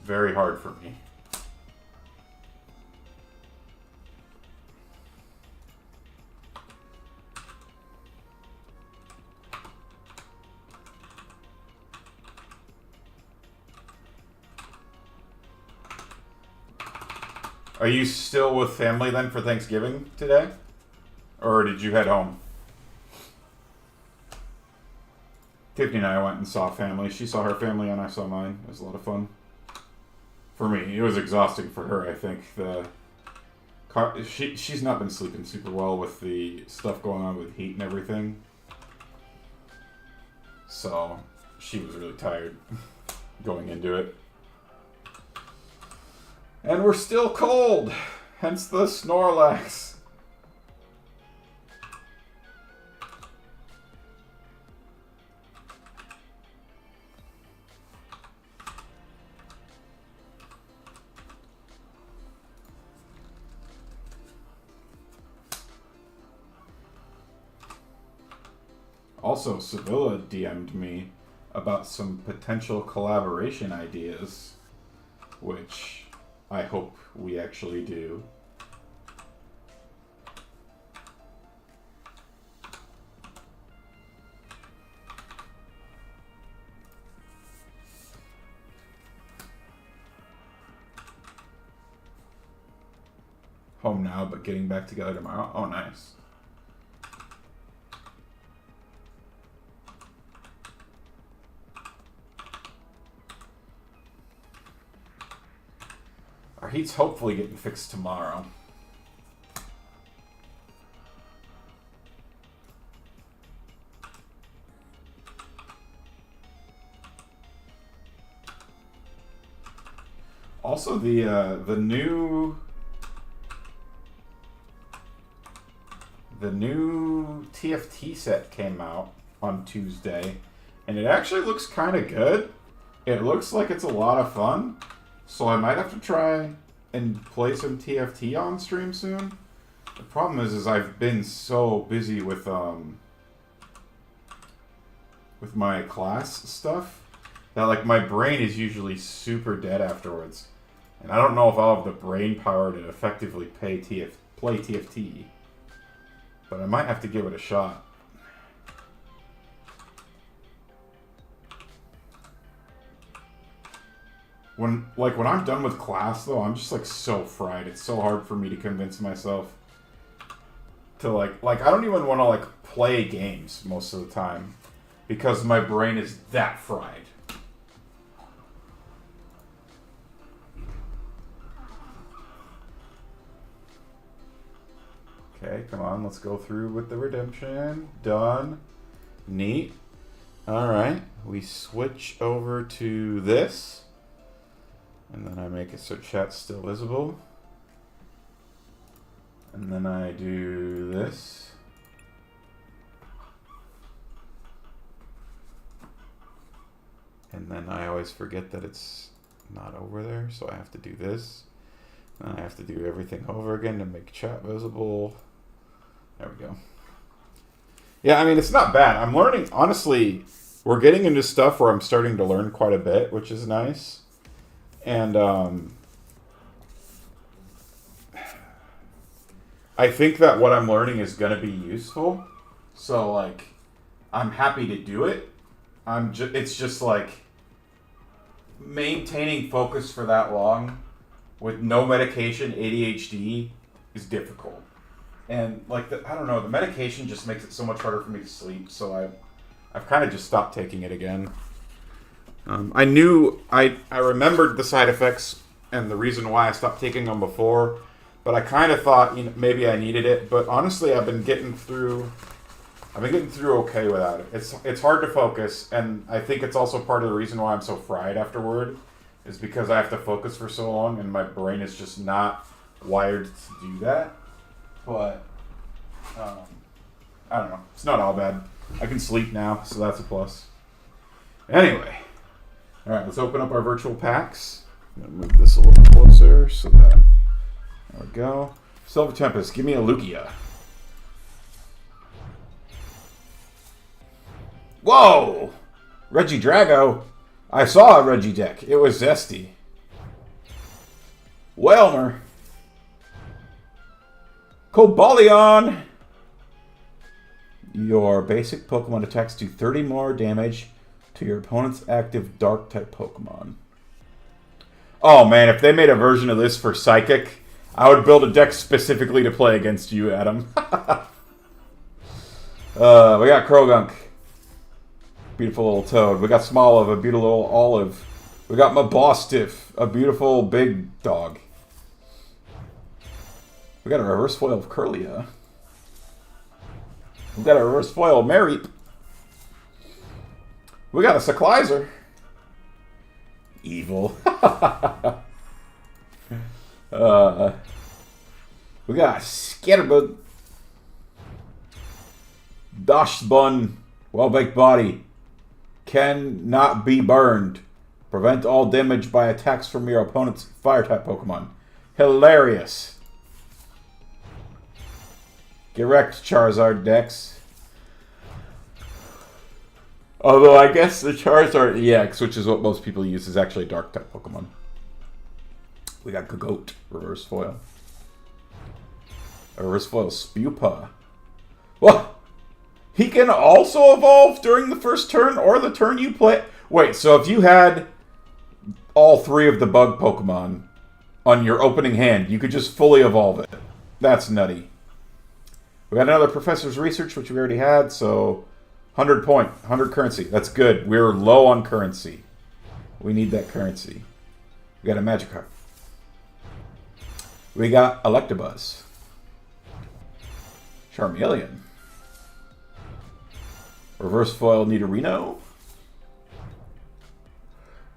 Very hard for me. Are you still with family then for Thanksgiving today? Or did you head home? Tiffany and I went and saw family. She saw her family and I saw mine. It was a lot of fun. For me, it was exhausting for her, I think. She's not been sleeping super well with the stuff going on with heat and everything. So, she was really tired going into it. And we're still cold, hence the Snorlax. Also, Sevilla DM'd me about some potential collaboration ideas, which I hope we actually do. Home now, but getting back together tomorrow. Oh, nice. Our heat's hopefully getting fixed tomorrow. Also, the new TFT set came out on Tuesday, and it actually looks kind of good. It looks like it's a lot of fun. So I might have to try and play some TFT on stream soon. The problem is I've been so busy with my class stuff that like my brain is usually super dead afterwards, and I don't know if I'll have the brain power to effectively play TFT. But I might have to give it a shot. When I'm done with class, though, I'm just, like, so fried. It's so hard for me to convince myself to, like I don't even want to, like, play games most of the time because my brain is that fried. Okay, come on, let's go through with the redemption. Done. Neat. Alright, we switch over to this. And then I make it so chat's still visible. And then I do this. And then I always forget that it's not over there, so I have to do this. And I have to do everything over again to make chat visible. There we go. Yeah, I mean, it's not bad. I'm learning, honestly, we're getting into stuff where I'm starting to learn quite a bit, which is nice. And I think that what I'm learning is going to be useful. So, like, I'm happy to do it. It's just, like, maintaining focus for that long with no medication, ADHD, is difficult. And, like, I don't know, the medication just makes it so much harder for me to sleep. So I've kind of just stopped taking it again. I remembered the side effects and the reason why I stopped taking them before. But I kind of thought, you know, maybe I needed it. But honestly, I've been getting through okay without it. It's hard to focus, and I think it's also part of the reason why I'm so fried afterward, is because I have to focus for so long, and my brain is just not wired to do that. But I don't know. It's not all bad. I can sleep now, so that's a plus. Anyway, all right. Let's open up our virtual packs. I'm gonna move this a little closer so that there we go. Silver Tempest. Give me a Lugia. Whoa! Reggie Drago. I saw a Reggie deck. It was zesty. Whelmer. Cobalion. Your basic Pokemon attacks do 30 more damage to your opponent's active Dark-type Pokemon. Oh man, if they made a version of this for Psychic, I would build a deck specifically to play against you, Adam. We got Krogunk. Beautiful little Toad. We got Smoliv, a beautiful little Olive. We got Mabostiff, a beautiful big dog. We got a reverse foil of Curlia. We got a reverse foil of Mareep. We got a Cyclizer. Evil. We got Scatterbug. Dashbun. Well-baked body. Cannot be burned. Prevent all damage by attacks from your opponent's fire-type Pokemon. Hilarious. Get wrecked, Charizard Dex. Although I guess the Charizard EX, which is what most people use, is actually a Dark-type Pokemon. We got Gogoat, reverse foil. A reverse foil Spewpa. What? He can also evolve during the first turn or the turn you play. Wait, so if you had all three of the bug Pokemon on your opening hand, you could just fully evolve it. That's nutty. We got another Professor's Research, which we already had, so 100 currency. That's good. We're low on currency. We need that currency. We got a Magikarp. We got Electabuzz. Charmeleon. Reverse foil Nidorino.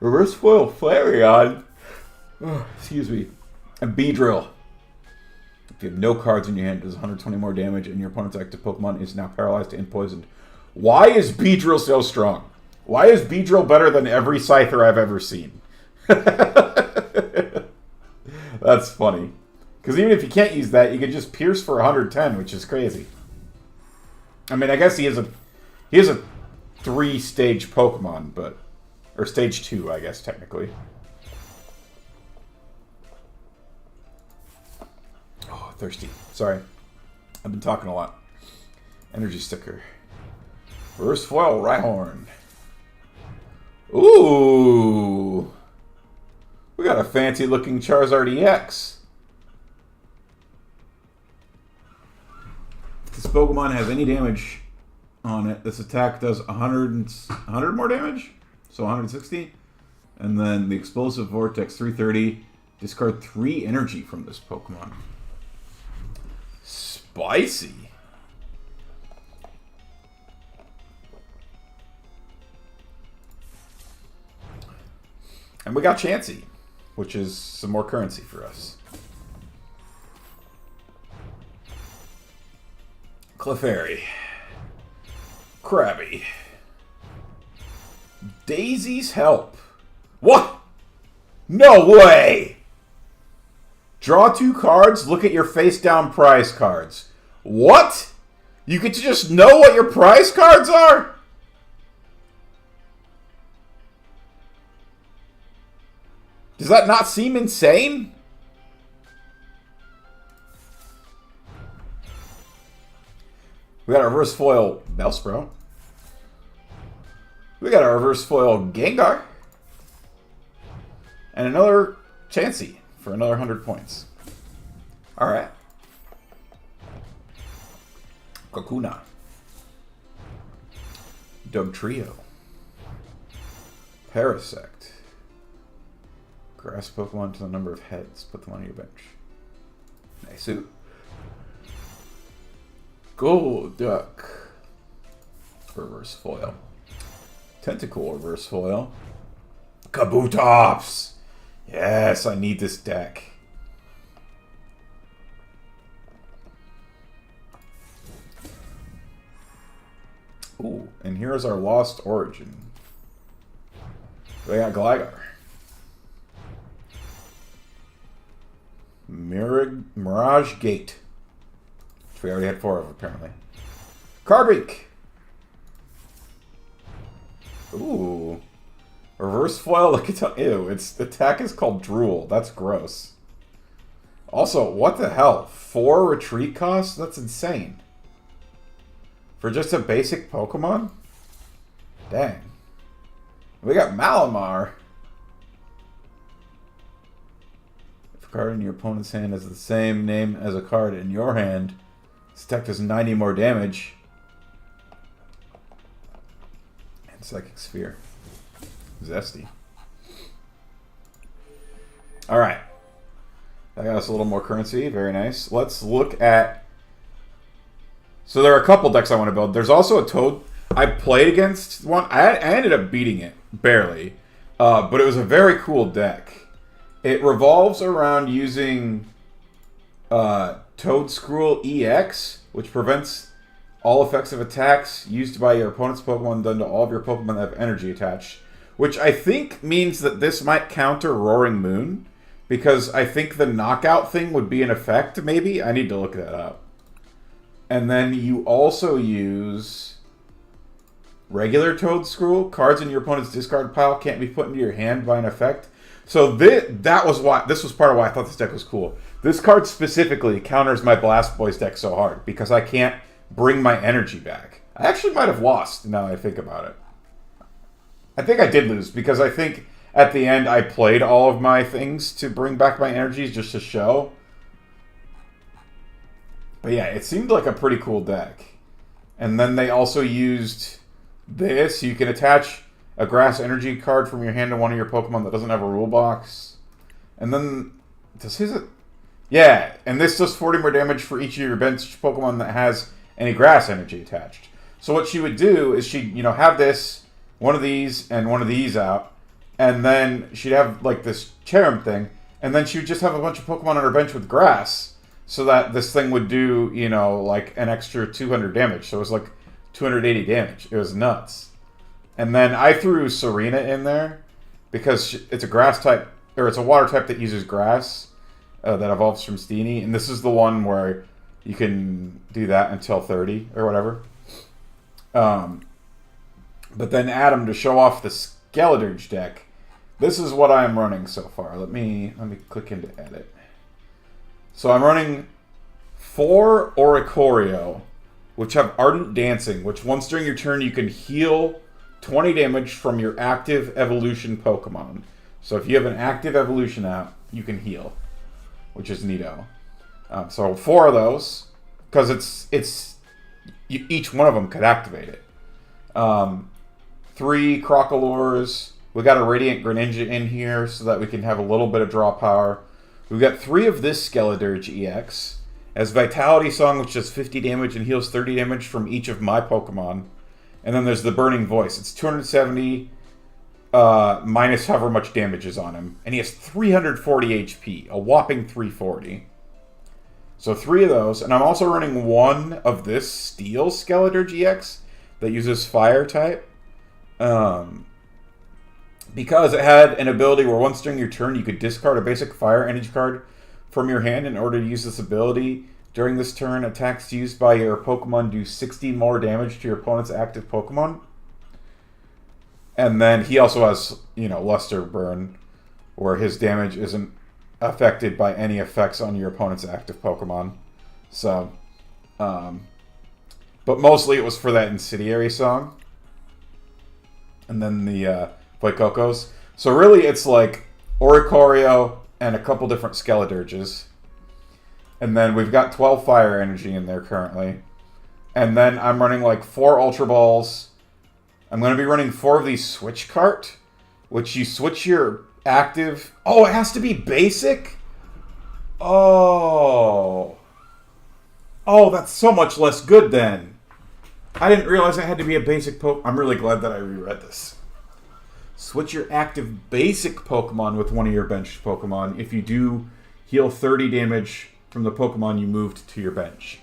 Reverse foil Flareon. Oh, excuse me. And Beedrill. If you have no cards in your hand, it does 120 more damage, and your opponent's active Pokemon is now paralyzed and poisoned. Why is Beedrill so strong? Why is Beedrill better than every Scyther I've ever seen? That's funny. Because even if you can't use that, you can just pierce for 110, which is crazy. I mean, I guess he is a 3-stage Pokemon, but... Or stage 2, I guess, technically. Oh, thirsty. Sorry. I've been talking a lot. Energy Sticker. Reverse foil Rhyhorn. Ooh! We got a fancy-looking Charizard EX. If this Pokemon has any damage on it, this attack does 100 more damage? So 160. And then the Explosive Vortex, 330. Discard 3 energy from this Pokemon. Spicy. And we got Chansey, which is some more currency for us. Clefairy. Krabby. Daisy's Help. What? No way! Draw 2 cards, look at your face-down prize cards. What? You get to just know what your prize cards are? Does that not seem insane? We got a reverse foil Bellsprout. We got a reverse foil Gengar. And another Chansey for another 100 points. Alright. Kakuna. Dugtrio. Parasect. Grass Pokemon to the number of heads. Put them on your bench. Nice. Gold Duck. Reverse foil. Tentacle reverse foil. Kabutops! Yes, I need this deck. Ooh, and here's our Lost Origin. We got Gligar. Mirage Gate. Which we already had 4 of, apparently. Carbink! Ooh. Reverse foil, look at ew, its attack is called Drool. That's gross. Also, what the hell? 4 retreat costs? That's insane. For just a basic Pokemon? Dang. We got Malamar. If a card in your opponent's hand has the same name as a card in your hand, this deck does 90 more damage. And Psychic Sphere. Zesty. Alright. That got us a little more currency. Very nice. Let's look at... So there are a couple decks I want to build. There's also a Toad. I played against one. I ended up beating it. Barely. But it was a very cool deck. It revolves around using Toedscruel EX, which prevents all effects of attacks used by your opponent's Pokemon done to all of your Pokemon that have energy attached. Which I think means that this might counter Roaring Moon. Because I think the knockout thing would be in effect, maybe? I need to look that up. And then you also use regular Toedscruel. Cards in your opponent's discard pile can't be put into your hand by an effect. So this was part of why I thought this deck was cool. This card specifically counters my Blast Boys deck so hard. Because I can't bring my energy back. I actually might have lost, now that I think about it. I think I did lose, because I think at the end I played all of my things to bring back my energies just to show. But yeah, it seemed like a pretty cool deck. And then they also used this. You can attach a Grass Energy card from your hand to one of your Pokemon that doesn't have a rule box. And then, does his... Yeah, and this does 40 more damage for each of your bench Pokemon that has any Grass Energy attached. So what she would do is she'd, have this... one of these and one of these out, and then she'd have like this Cherrim thing, and then she would just have a bunch of Pokemon on her bench with grass, so that this thing would do, like an extra 200 damage. So it was like 280 damage. It was nuts. And then I threw Serena in there because it's a grass type, or it's a water type that uses grass that evolves from Steenie, and this is the one where you can do that until 30 or whatever. But then Adam, to show off the Skeledirge deck, this is what I'm running so far. Let me click into edit. So I'm running 4 Oricorio, which have Ardent Dancing, which once during your turn you can heal 20 damage from your active evolution Pokemon. So if you have an active evolution out, you can heal, which is neato. So 4 of those, because each one of them could activate it. 3 Crocalors. We got a Radiant Greninja in here so that we can have a little bit of draw power. We've got 3 of this Skeledirge EX. As Vitality Song, which does 50 damage and heals 30 damage from each of my Pokemon. And then there's the Burning Voice. It's 270 minus however much damage is on him. And he has 340 HP. A whopping 340. So 3 of those. And I'm also running 1 of this Steel Skeledirge EX that uses Fire type. Because it had an ability where once during your turn you could discard a basic Fire Energy card from your hand in order to use this ability. During this turn, attacks used by your Pokemon do 60 more damage to your opponent's active Pokemon. And then he also has, Luster Burn, where his damage isn't affected by any effects on your opponent's active Pokemon. So, but mostly it was for that Incendiary Song. And then the Voicocos. So really it's like Oricorio and a couple different Skeledirges. And then we've got 12 Fire Energy in there currently. And then I'm running like 4 Ultra Balls. I'm going to be running 4 of these Switch Cart, which you switch your Active. Oh, it has to be basic? Oh. Oh, that's so much less good then. I didn't realize it had to be a basic Pokemon. I'm really glad that I reread this. Switch your active basic Pokemon with one of your bench Pokemon if you do heal 30 damage from the Pokemon you moved to your bench.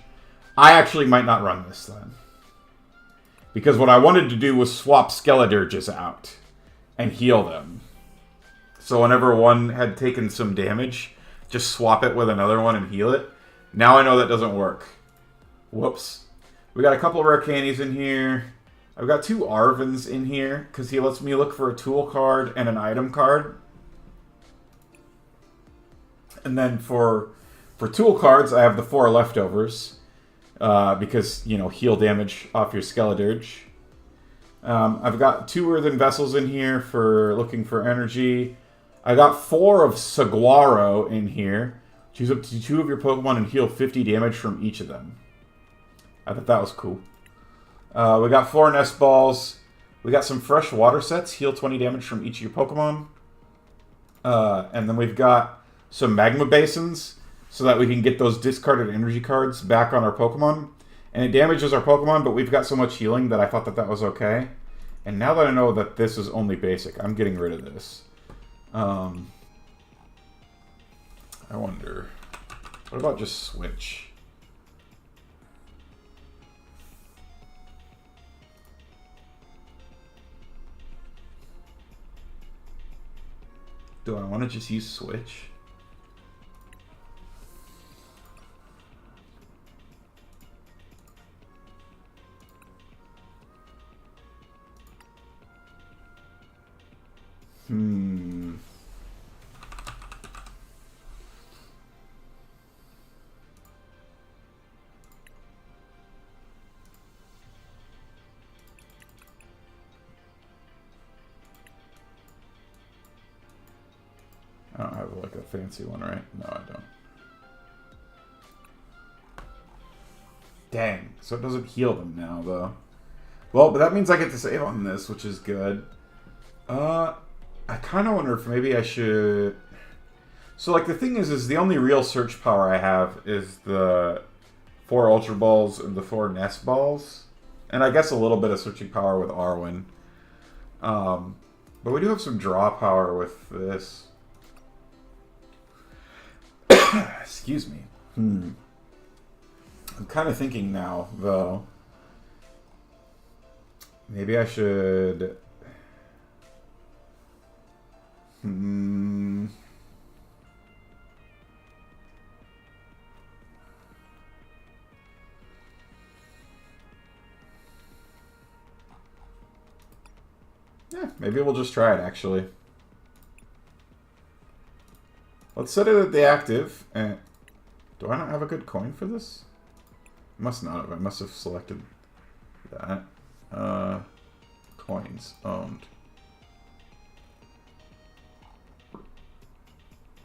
I actually might not run this then. Because what I wanted to do was swap Skeledirges out and heal them. So whenever one had taken some damage, just swap it with another one and heal it. Now I know that doesn't work. Whoops. We got a couple of rare candies in here. I've got 2 Arvins in here because he lets me look for a tool card and an item card. And then for tool cards, I have the 4 leftovers because, you know, heal damage off your Skeledirge. I've got 2 Earthen Vessels in here for looking for energy. I got 4 of Saguaro in here. Choose up to 2 of your Pokemon and heal 50 damage from each of them. I thought that was cool. We got 4 Nest Balls. We got some fresh water sets. Heal 20 damage from each of your Pokemon. And then we've got some Magma Basins so that we can get those discarded energy cards back on our Pokemon. And it damages our Pokemon, but we've got so much healing that I thought that was okay. And now that I know that this is only basic, I'm getting rid of this. I wonder, what about just switch? Do I want to just use switch? I don't have like a fancy one, right? No, I don't. Dang. So it doesn't heal them now, though. Well, but that means I get to save on this, which is good. I kind of wonder if maybe I should... So, like, the thing is the only real search power I have is the 4 Ultra Balls and the 4 Nest Balls. And I guess a little bit of searching power with Arwen. But we do have some draw power with this. Excuse me. I'm kind of thinking now, though. Maybe I should... Yeah, maybe we'll just try it, actually. Let's set it at the active. And do I not have a good coin for this? I must not have. I must have selected that. Coins owned.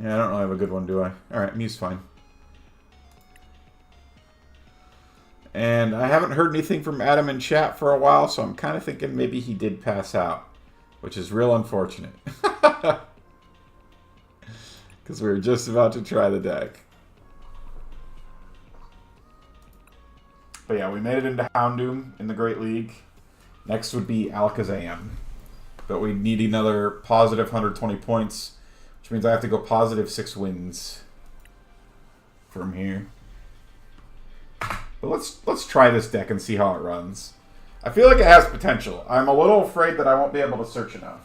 Yeah, I don't really have a good one, do I? Alright, Mew's fine. And I haven't heard anything from Adam in chat for a while, so I'm kind of thinking maybe he did pass out. Which is real unfortunate. Because we were just about to try the deck. But yeah, we made it into Houndoom in the Great League. Next would be Alakazam. But we need another positive 120 points. Which means I have to go positive 6 wins from here. But let's try this deck and see how it runs. I feel like it has potential. I'm a little afraid that I won't be able to search enough.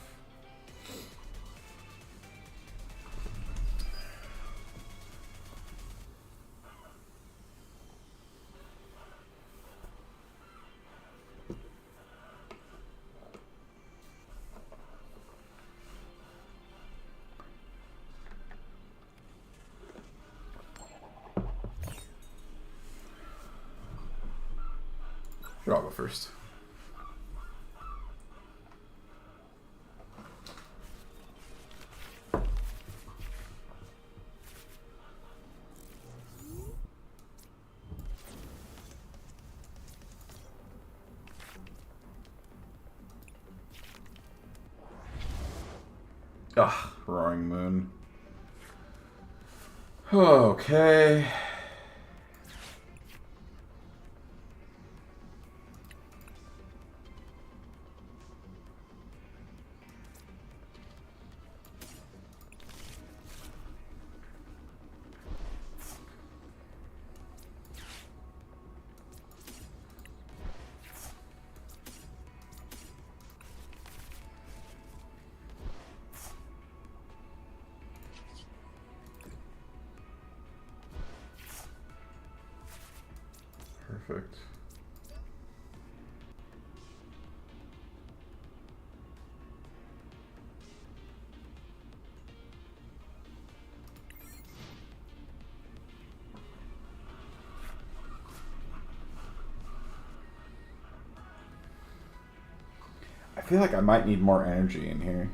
Sure, I'll go first. Ugh, Roaring Moon. Okay. Perfect. I feel like I might need more energy in here.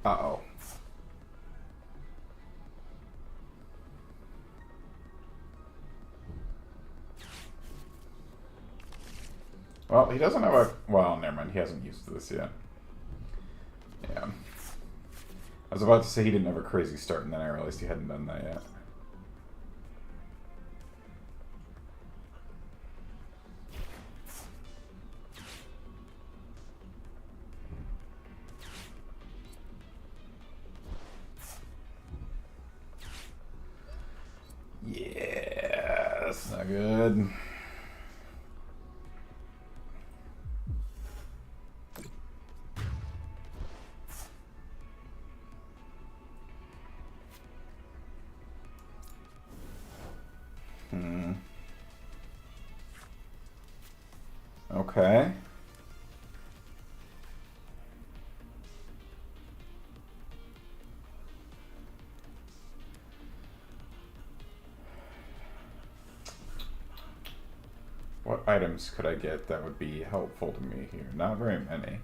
Uh-oh. Well, he doesn't have a... Well, never mind. He hasn't used this yet. Yeah. I was about to say he didn't have a crazy start, and then I realized he hadn't done that yet. Yeah, that's not good. Okay. What items could I get that would be helpful to me here? Not very many.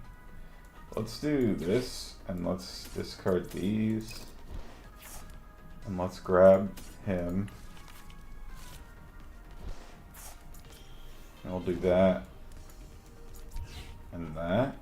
Let's do this, and let's discard these. And let's grab him. And we'll do that. And that.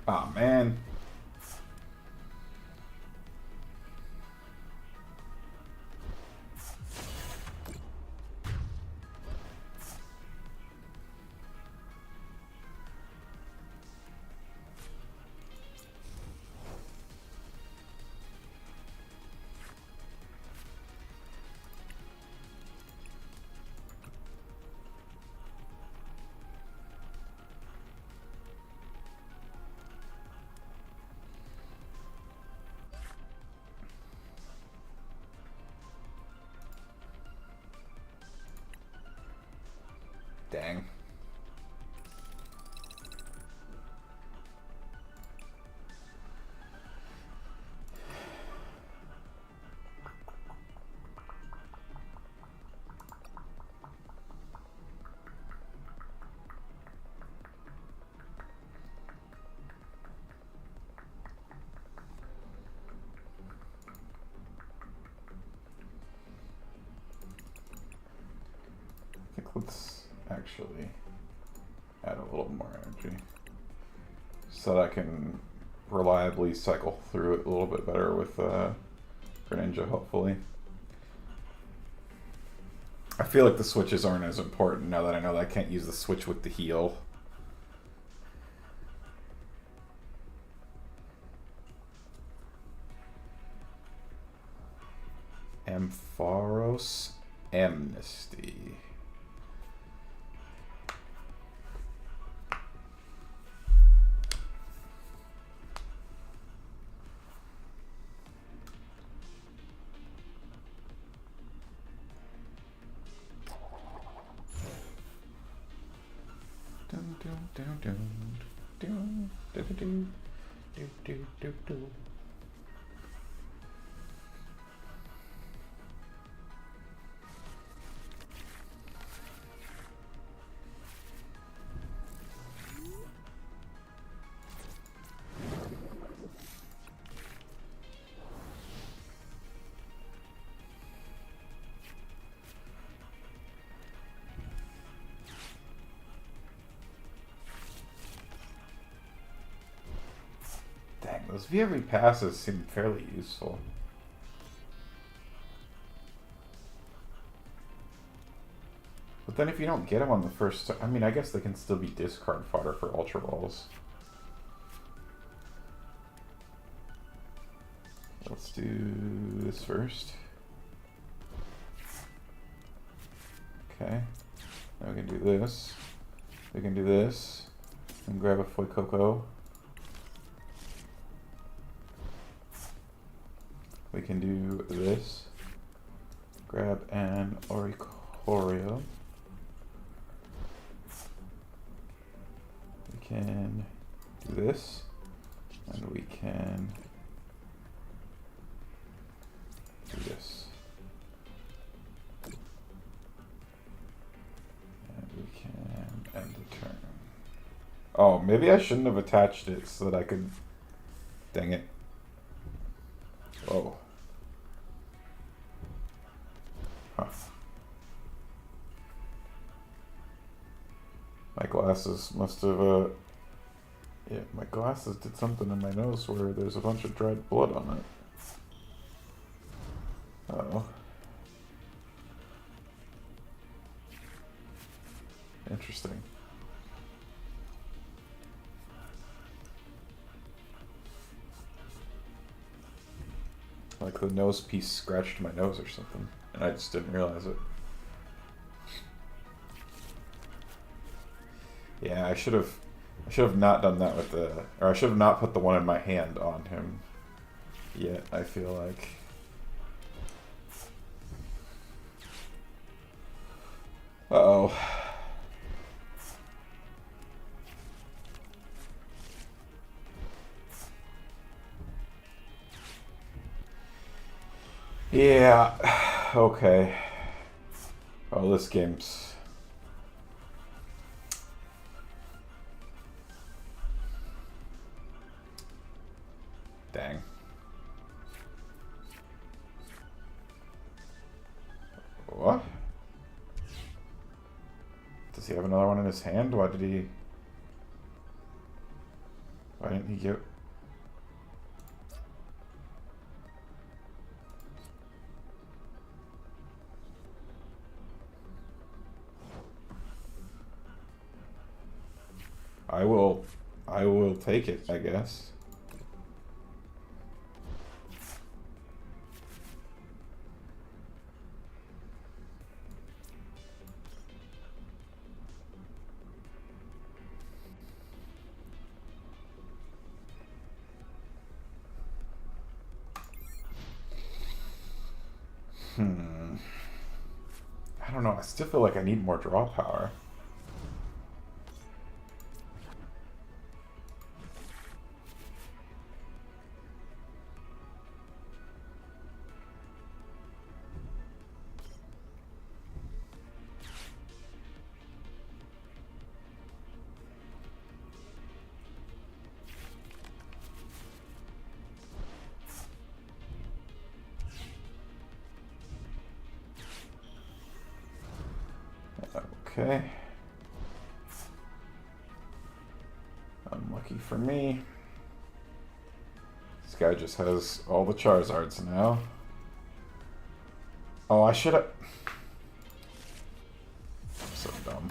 Oh man. Dang. I think let's actually add a little more energy so that I can reliably cycle through it a little bit better with Greninja, hopefully. I feel like the switches aren't as important now that I know that I can't use the switch with the heal. Ampharos Amnesty. Dang, those VRV passes seem fairly useful. But then if you don't get them on the first... I mean, I guess they can still be discard fodder for Ultra Balls. Let's do this first. Okay. Now we can do this. We can do this. And grab a Fuecoco. We can do this. Grab an Oricorio. We can do this. And we can do this. And we can end the turn. Oh, maybe I shouldn't have attached it so that I could... Dang it. Oh. Huh. My glasses must have, yeah, my glasses did something in my nose where there's a bunch of dried blood on it. Uh-oh. Interesting. Like the nose piece scratched my nose or something, and I just didn't realize it. Yeah, I should have not done that with the, or I should have not put the one in my hand on him yet, I feel like. Uh-oh. Yeah, okay. Oh, this game's... Dang. What? Does he have another one in his hand? Why did he... Why didn't he get... I will take it, I guess. I don't know, I still feel like I need more draw power. Okay. Unlucky for me. This guy just has all the Charizards now. Oh, I should have... I'm so dumb.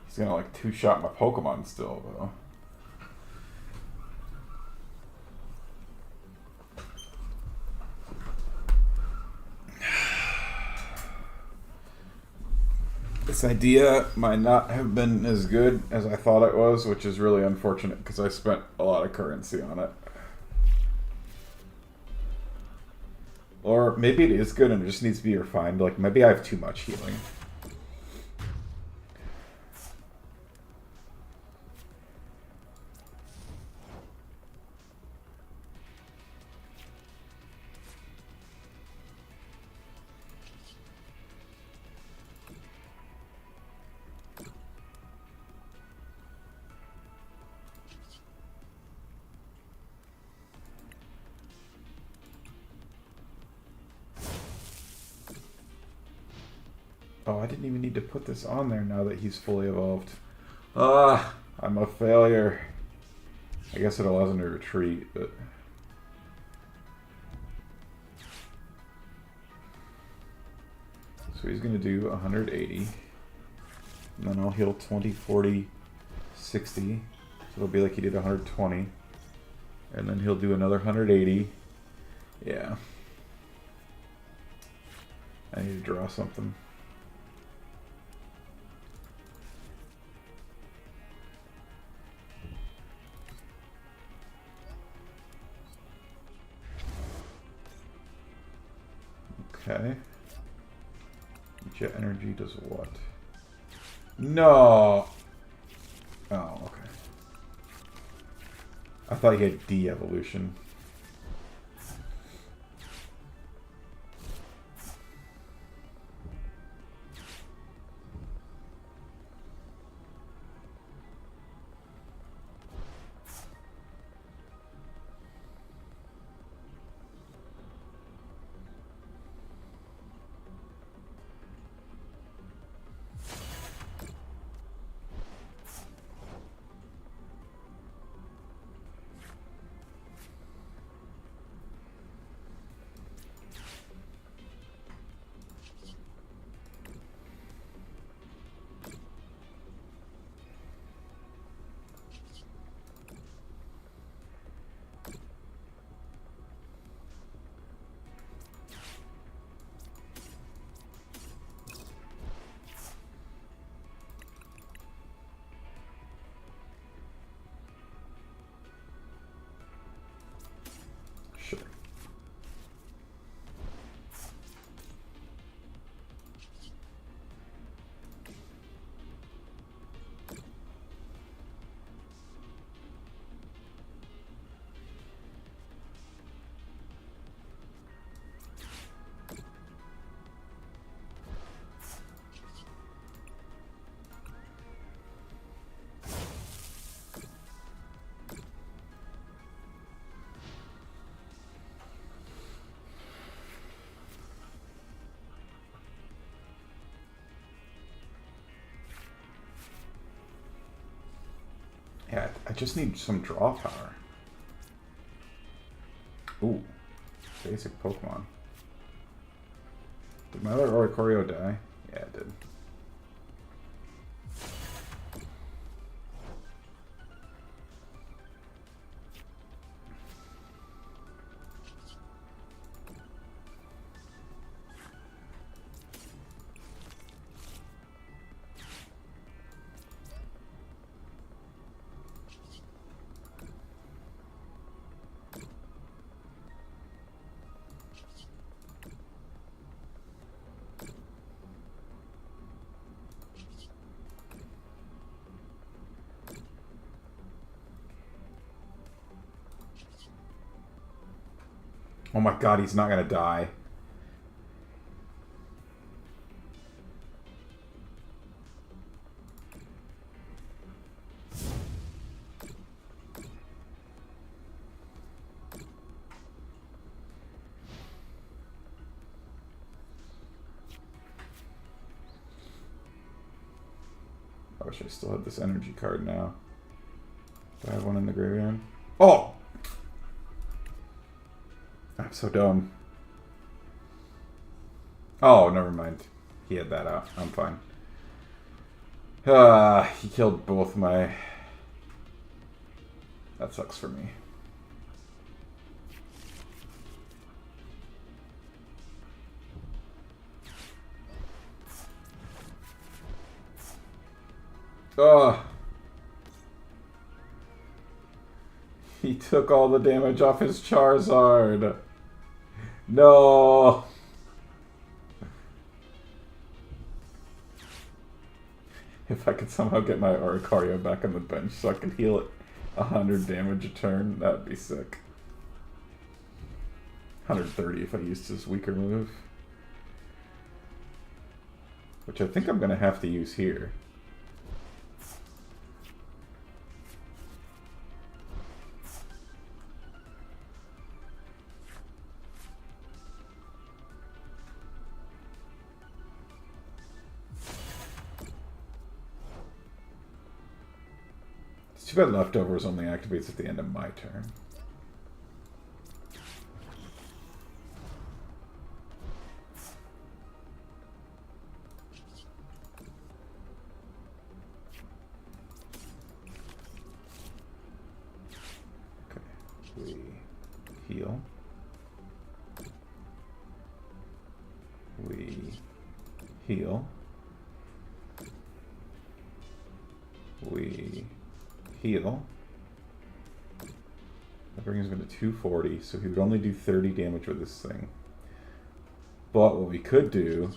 He's gonna like two-shot my Pokemon still, though. This idea might not have been as good as I thought it was, which is really unfortunate because I spent a lot of currency on it. Or maybe it is good and it just needs to be refined. Like, maybe I have too much healing. Oh, I didn't even need to put this on there now that he's fully evolved. Ah, I'm a failure. I guess it allows him to retreat, but... So he's going to do 180. And then I'll heal 20, 40, 60. So it'll be like he did 120. And then he'll do another 180. Yeah. I need to draw something. Okay. Jet energy does what? No! Oh, okay. I thought he had de-evolution. Sure. Yeah, I just need some draw power. Ooh, basic Pokemon. Did my other Oricorio die? Yeah, it did. Oh my god, he's not gonna die. I wish I still had this energy card now. Do I have one in the graveyard? Oh! I'm so dumb. Oh, never mind. He had that out. I'm fine. He killed both my... That sucks for me. Ugh. He took all the damage off his Charizard. No. If I could somehow get my Oricario back on the bench so I could heal it 100 damage a turn, that'd be sick. 130 if I used his weaker move. Which I think I'm going to have to use here. Too bad Leftovers only activates at the end of my turn. Okay, we heal. We heal. We heal. That brings him to 240, so he would only do 30 damage with this thing. But what we could do...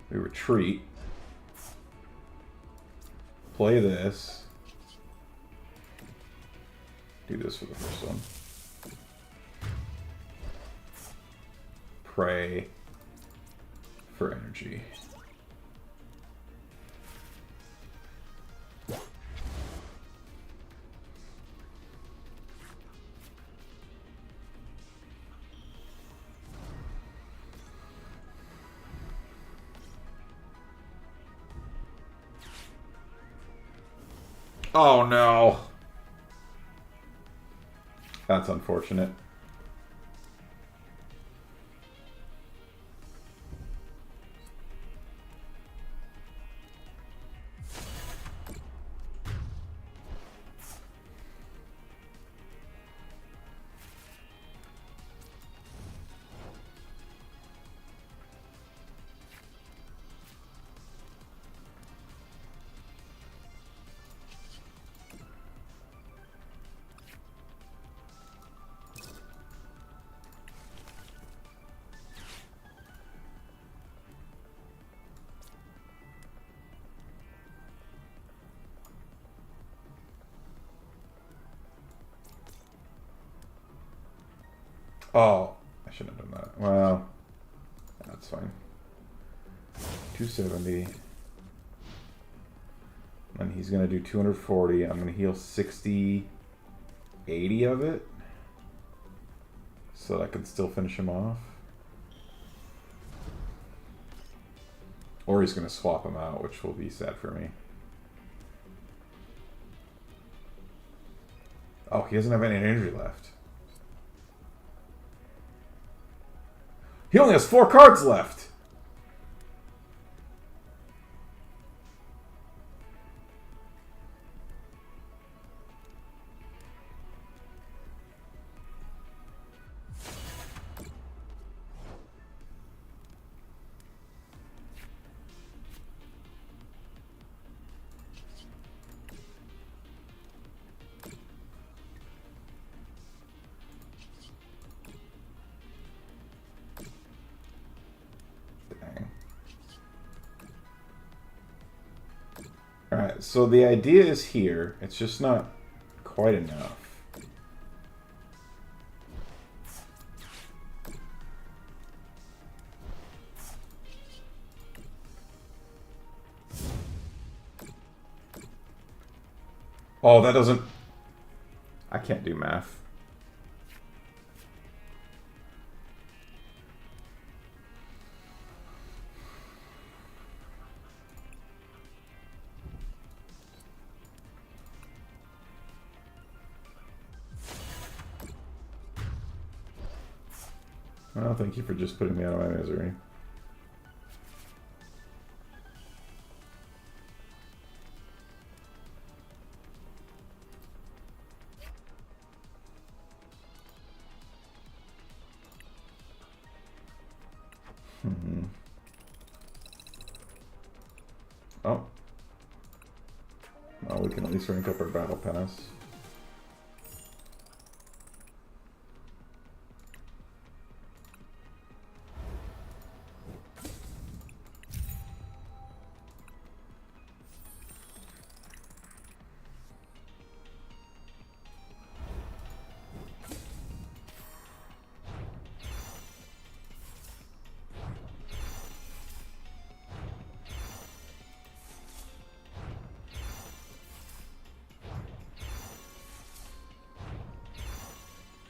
We retreat. Play this. Do this for the first one. Pray for energy. Oh no. That's unfortunate. Oh, I shouldn't have done that. Well, that's fine. 270. And he's going to do 240. I'm going to heal 60, 80 of it. So I can still finish him off. Or he's going to swap him out, which will be sad for me. Oh, he doesn't have any energy left. He only has 4 cards left. Alright, so the idea is here. It's just not quite enough. Oh, that doesn't... I can't do math. Well, thank you for just putting me out of my misery. Oh. Well, we can at least rank up our battle pass.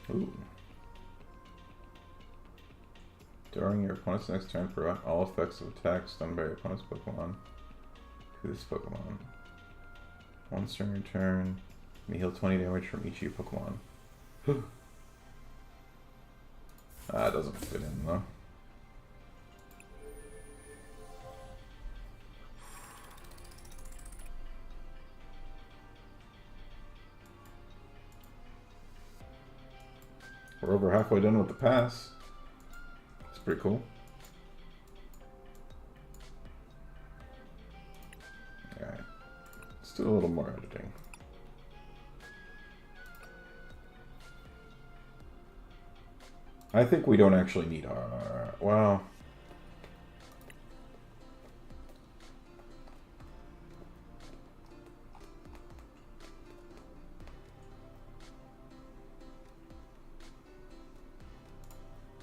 Ooh. During your opponent's next turn, prevent all effects of attacks done by your opponent's Pokemon to this Pokemon. Once during your turn, you may heal 20 damage from each of your Pokemon. That doesn't fit in though. We're over halfway done with the pass. It's pretty cool. Alright. Let's do a little more editing. I think we don't actually need our... Well...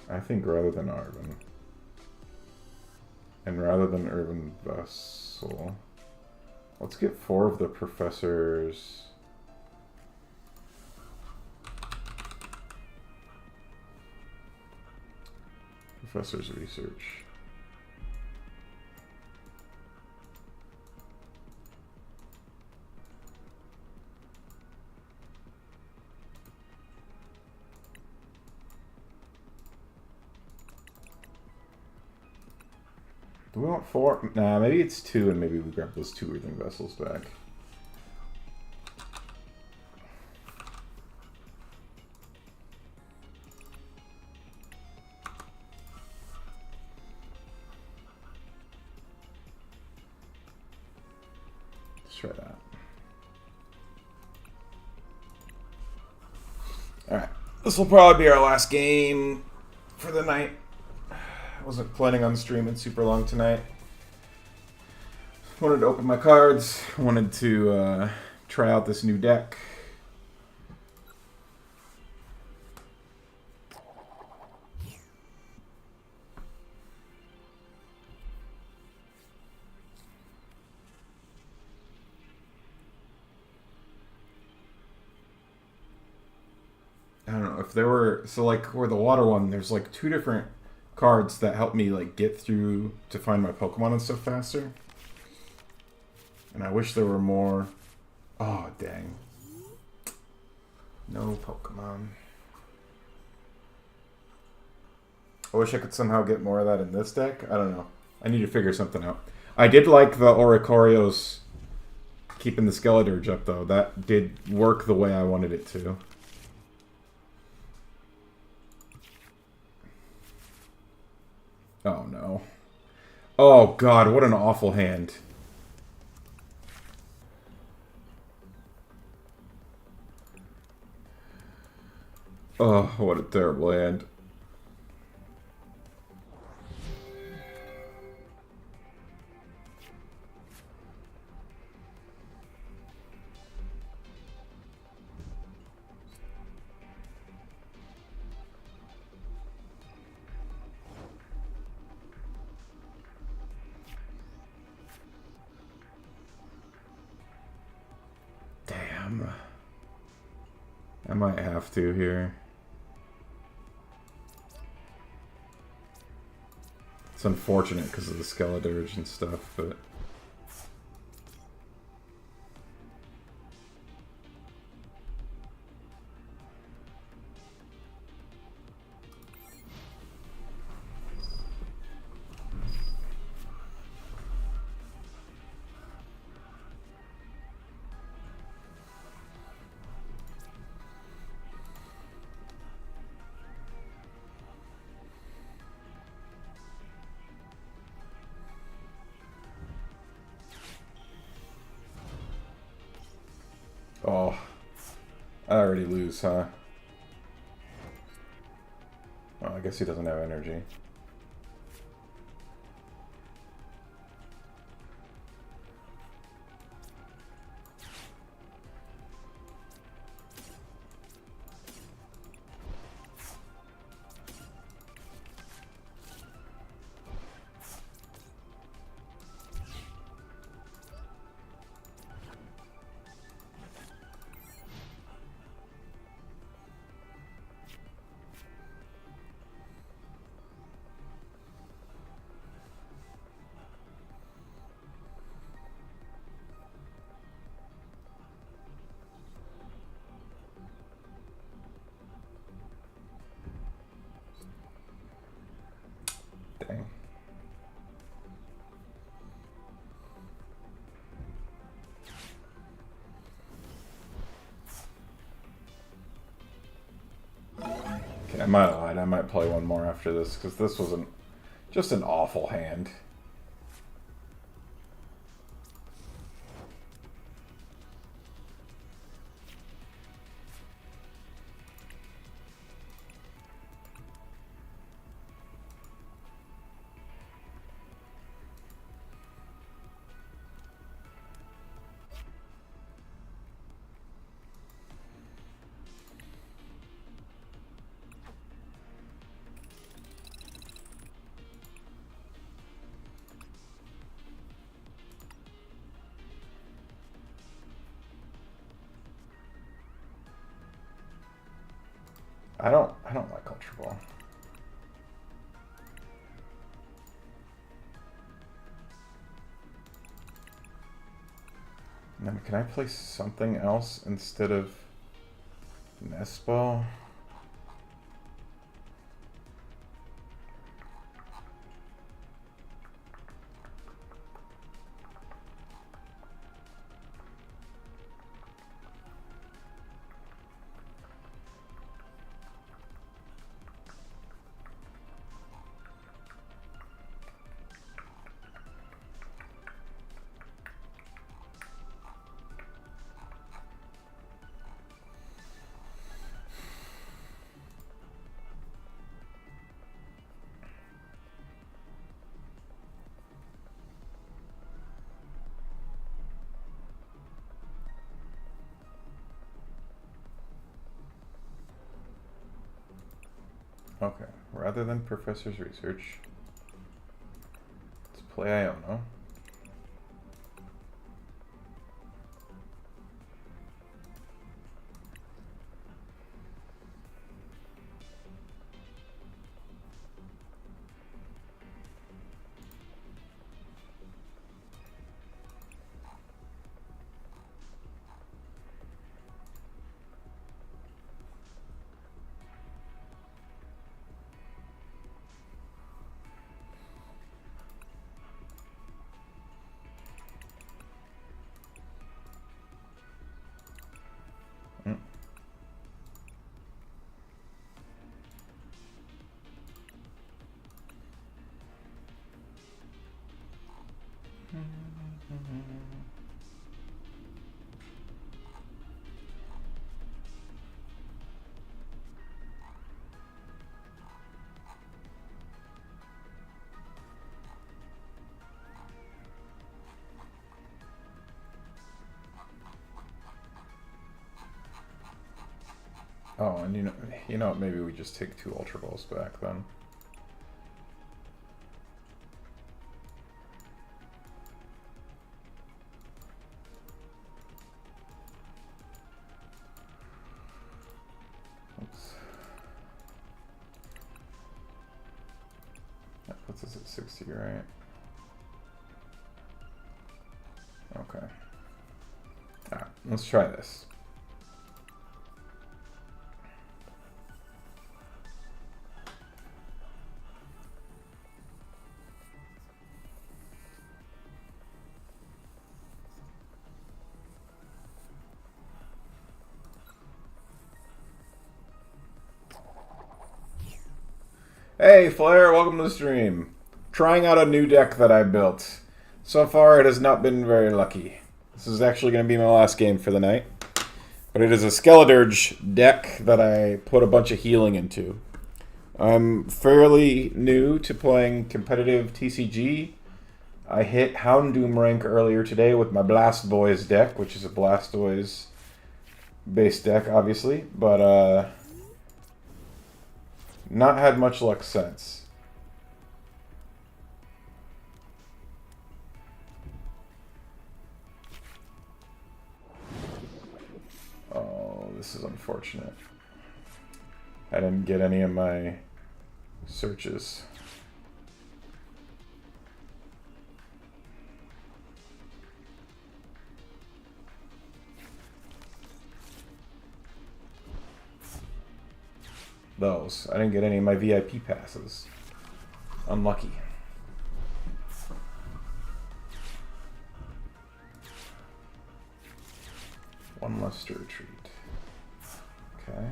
I think rather than Arvin, and rather than Urban Vessel, let's get 4 of the professors. Professor's research. Do we want 4? Nah, maybe it's 2 and maybe we grab those 2 Earthing Vessels back. Let's try that. Alright, this will probably be our last game for the night. Wasn't planning on streaming super long tonight. Wanted to open my cards. Wanted to try out this new deck. I don't know if there were... So like where the water one, there's like 2 different cards that help me like get through to find my Pokemon and stuff faster. And I wish there were more. Oh, dang. No Pokemon. I wish I could somehow get more of that in this deck. I don't know. I need to figure something out. I did like the Oricorios keeping the Skeledirge up though. That did work the way I wanted it to. Oh no. Oh god, what an awful hand. Oh, what a terrible hand. I might have to here. It's unfortunate because of the Skeledirge and stuff, but... Oh, I already lose, huh? Well, I guess he doesn't have energy. Dang. Okay, I might have lied. I might play one more after this, because this was just an awful hand. I don't like Ultra Ball. And then can I play something else instead of Nest Ball? Okay, rather than Professor's Research, let's play Iono. Oh, and you know, maybe we just take 2 Ultra Balls back then. Puts us at 60, right? Okay. Alright, let's try this. Hey Flair, welcome to the stream. Trying out a new deck that I built. So far it has not been very lucky. This is actually going to be my last game for the night. But it is a Skeledirge deck that I put a bunch of healing into. I'm fairly new to playing competitive TCG. I hit Houndoom rank earlier today with my Blast Boys deck, which is a Blastoise based deck, obviously. But, not had much luck since. Oh, this is unfortunate. I didn't get any of my searches. Those. I didn't get any of my VIP passes. Unlucky. One less to retreat. Okay.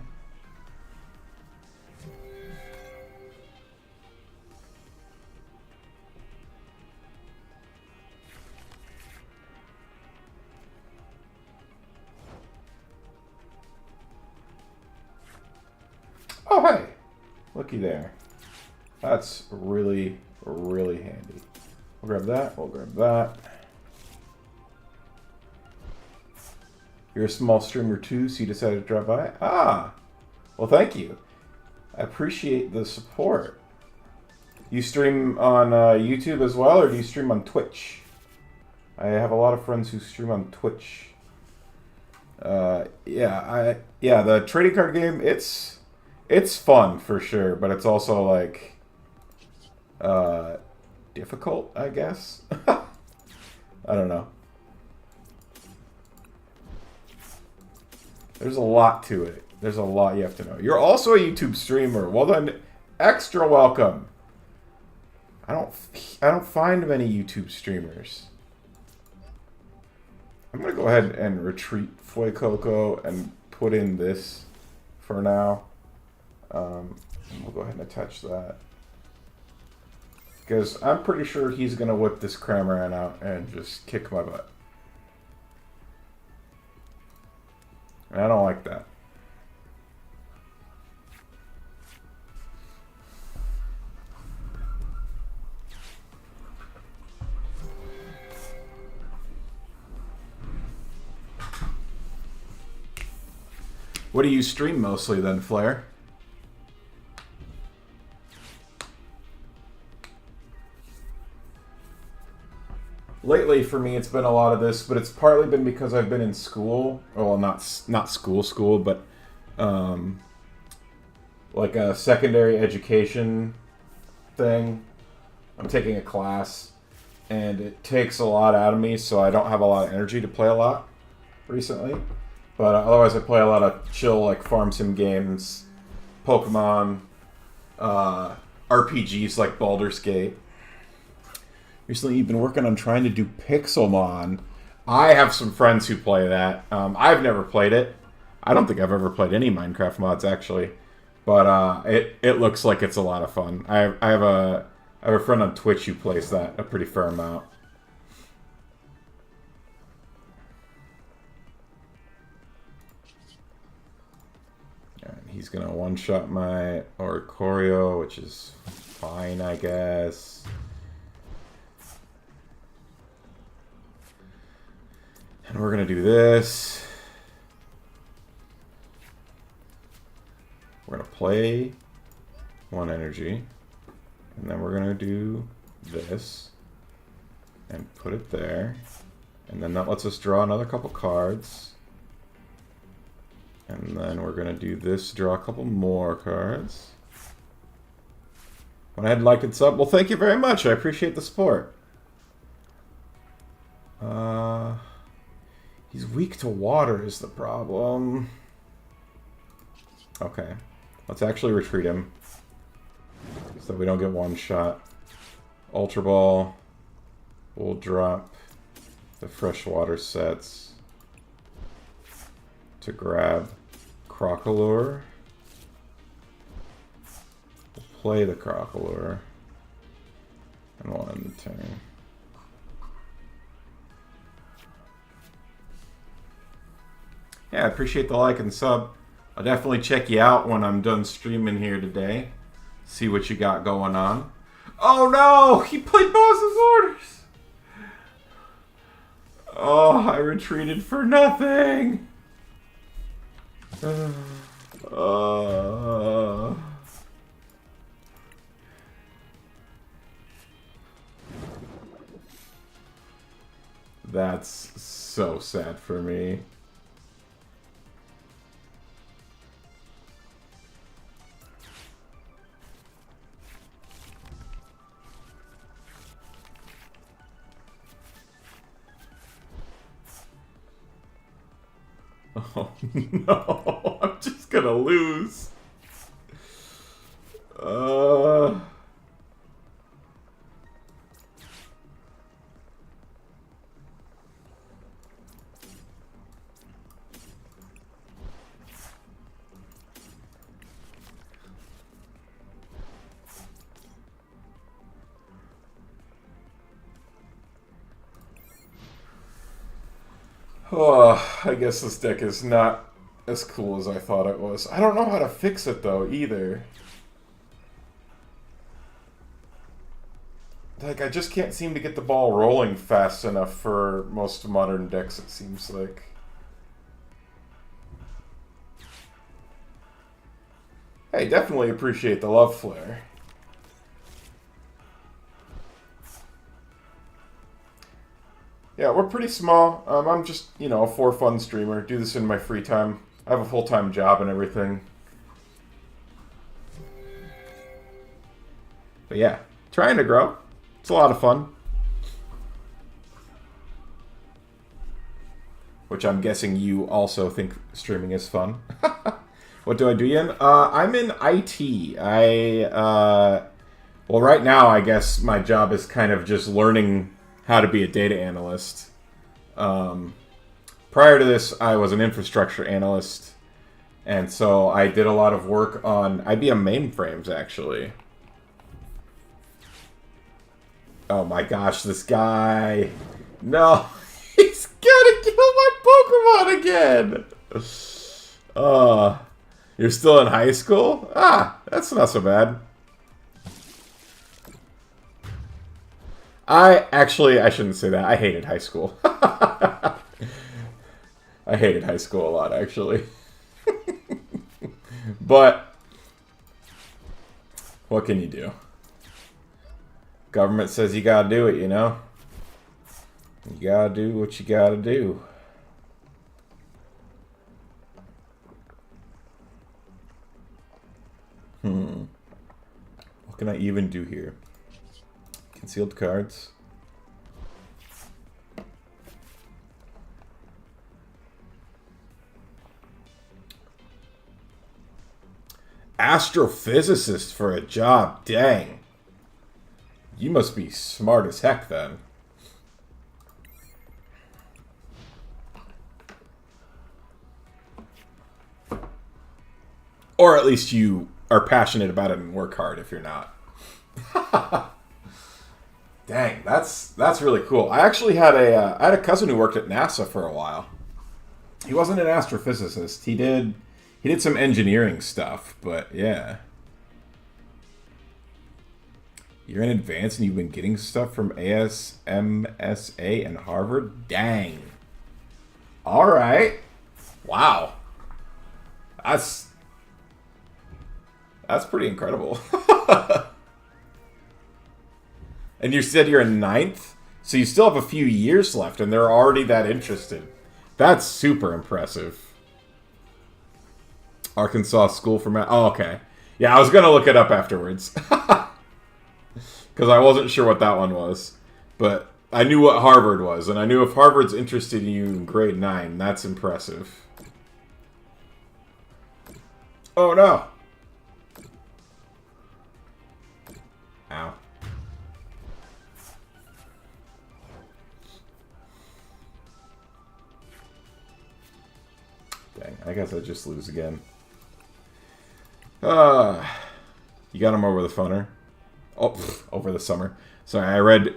Oh, hey! Looky there. That's really, really handy. We'll grab that. We'll grab that. You're a small streamer too, so you decided to drop by? Ah! Well, thank you. I appreciate the support. You stream on YouTube as well, or do you stream on Twitch? I have a lot of friends who stream on Twitch. Yeah, the trading card game, it's fun for sure, but it's also like difficult, I guess. I don't know. There's a lot to it. There's a lot you have to know. You're also a YouTube streamer. Well then, extra welcome. I don't find many YouTube streamers. I'm gonna go ahead and retreat Fuecoco and put in this for now. We'll go ahead and attach that. Because I'm pretty sure he's going to whip this Cramorant out and just kick my butt. And I don't like that. What do you stream mostly then, Flair? Lately, for me, it's been a lot of this, but it's partly been because I've been in school. Well, not school, but like a secondary education thing. I'm taking a class, and it takes a lot out of me, so I don't have a lot of energy to play a lot recently. But otherwise, I play a lot of chill, like farm sim games, Pokemon, RPGs like Baldur's Gate. Recently, you've been working on trying to do Pixelmon. I have some friends who play that. I've never played it. I don't think I've ever played any Minecraft mods, actually. But it looks like it's a lot of fun. I have a friend on Twitch who plays that a pretty fair amount. And he's going to one-shot my Oricorio, which is fine, I guess. And we're going to do this. We're going to play one energy. And then we're going to do this. And put it there. And then that lets us draw another couple cards. And then we're going to do this, draw a couple more cards. Went ahead and liked and sub. Well, thank you very much. I appreciate the support. He's weak to water is the problem. Okay. Let's actually retreat him. So we don't get one shot. Ultra Ball. We'll drop the freshwater sets to grab Crocalure. We'll play the Crocalure. And we'll end the turn. Yeah, I appreciate the like and sub. I'll definitely check you out when I'm done streaming here today. See what you got going on. Oh no! He played boss's orders! Oh, I retreated for nothing! That's so sad for me. Oh no, I'm just gonna lose. Oh, I guess this deck is not as cool as I thought it was. I don't know how to fix it, though, either. Like, I just can't seem to get the ball rolling fast enough for most modern decks, it seems like. Hey, definitely appreciate the love flare. Yeah, we're pretty small. I'm just, you know, a for fun streamer. Do this in my free time. I have a full-time job and everything. But yeah, trying to grow. It's a lot of fun. Which I'm guessing you also think streaming is fun. What do I do, Ian? I'm in IT. Well, right now, I guess my job is kind of just learning how to be a data analyst. Prior to this, I was an infrastructure analyst, and so I did a lot of work on IBM mainframes, actually. Oh my gosh, this guy. No, he's gonna kill my Pokemon again! You're still in high school? Ah, that's not so bad. I shouldn't say that. I hated high school. I hated high school a lot, actually. But what can you do? Government says you gotta do it, you know? You gotta do what you gotta do. What can I even do here? Concealed cards. Astrophysicist for a job, dang. You must be smart as heck then. Or at least you are passionate about it and work hard if you're not. Dang, that's really cool. I actually had I had a cousin who worked at NASA for a while. He wasn't an astrophysicist. He did some engineering stuff, but yeah. You're in advance and you've been getting stuff from ASMSA and Harvard? Dang. All right. Wow. That's pretty incredible. And you said you're in 9th? So you still have a few years left and they're already that interested. That's super impressive. Arkansas School for Math. Oh, okay. Yeah, I was going to look it up afterwards. Because I wasn't sure what that one was. But I knew what Harvard was, and I knew if Harvard's interested in you in grade 9, that's impressive. Oh no! Ow. Dang, I guess I just lose again. You got him over the funner. Oh, over the summer. Sorry, I read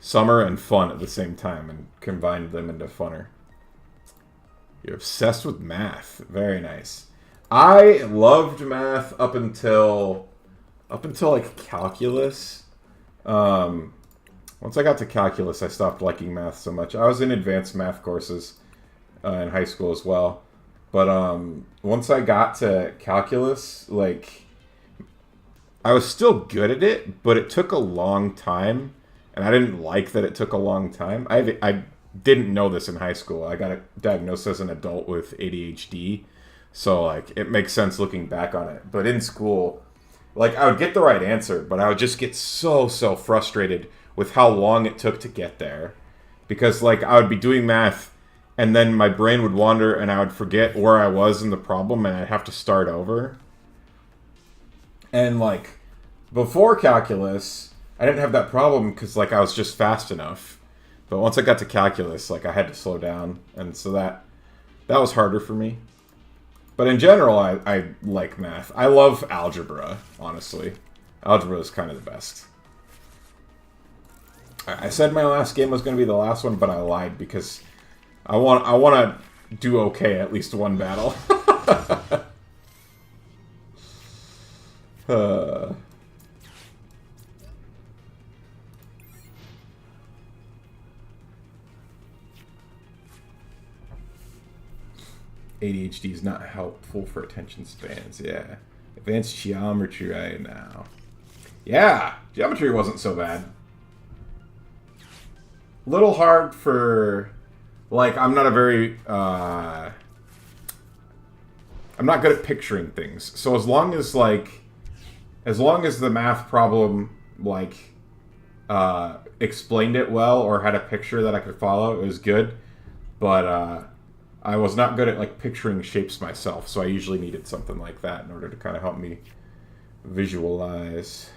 summer and fun at the same time and combined them into funner. You're obsessed with math. Very nice. I loved math up until like calculus. Once I got to calculus, I stopped liking math so much. I was in advanced math courses in high school as well. But once I got to calculus, like, I was still good at it, but it took a long time, and I didn't like that it took a long time. I didn't know this in high school. I got diagnosed as an adult with ADHD, so, like, it makes sense looking back on it. But in school, like, I would get the right answer, but I would just get so frustrated with how long it took to get there. Because, like, I would be doing math, and then my brain would wander, and I would forget where I was in the problem, and I'd have to start over. And, like, before calculus, I didn't have that problem because, like, I was just fast enough. But once I got to calculus, like, I had to slow down. And so that was harder for me. But in general, I like math. I love algebra, honestly. Algebra is kind of the best. I said my last game was going to be the last one, but I lied because I want to do okay at least one battle. ADHD is not helpful for attention spans. Yeah. Advanced geometry right now. Yeah, geometry wasn't so bad. Little hard for, like, I'm not a very, I'm not good at picturing things. So as long as the math problem, like, explained it well or had a picture that I could follow, it was good. But, I was not good at, like, picturing shapes myself, so I usually needed something like that in order to kind of help me visualize.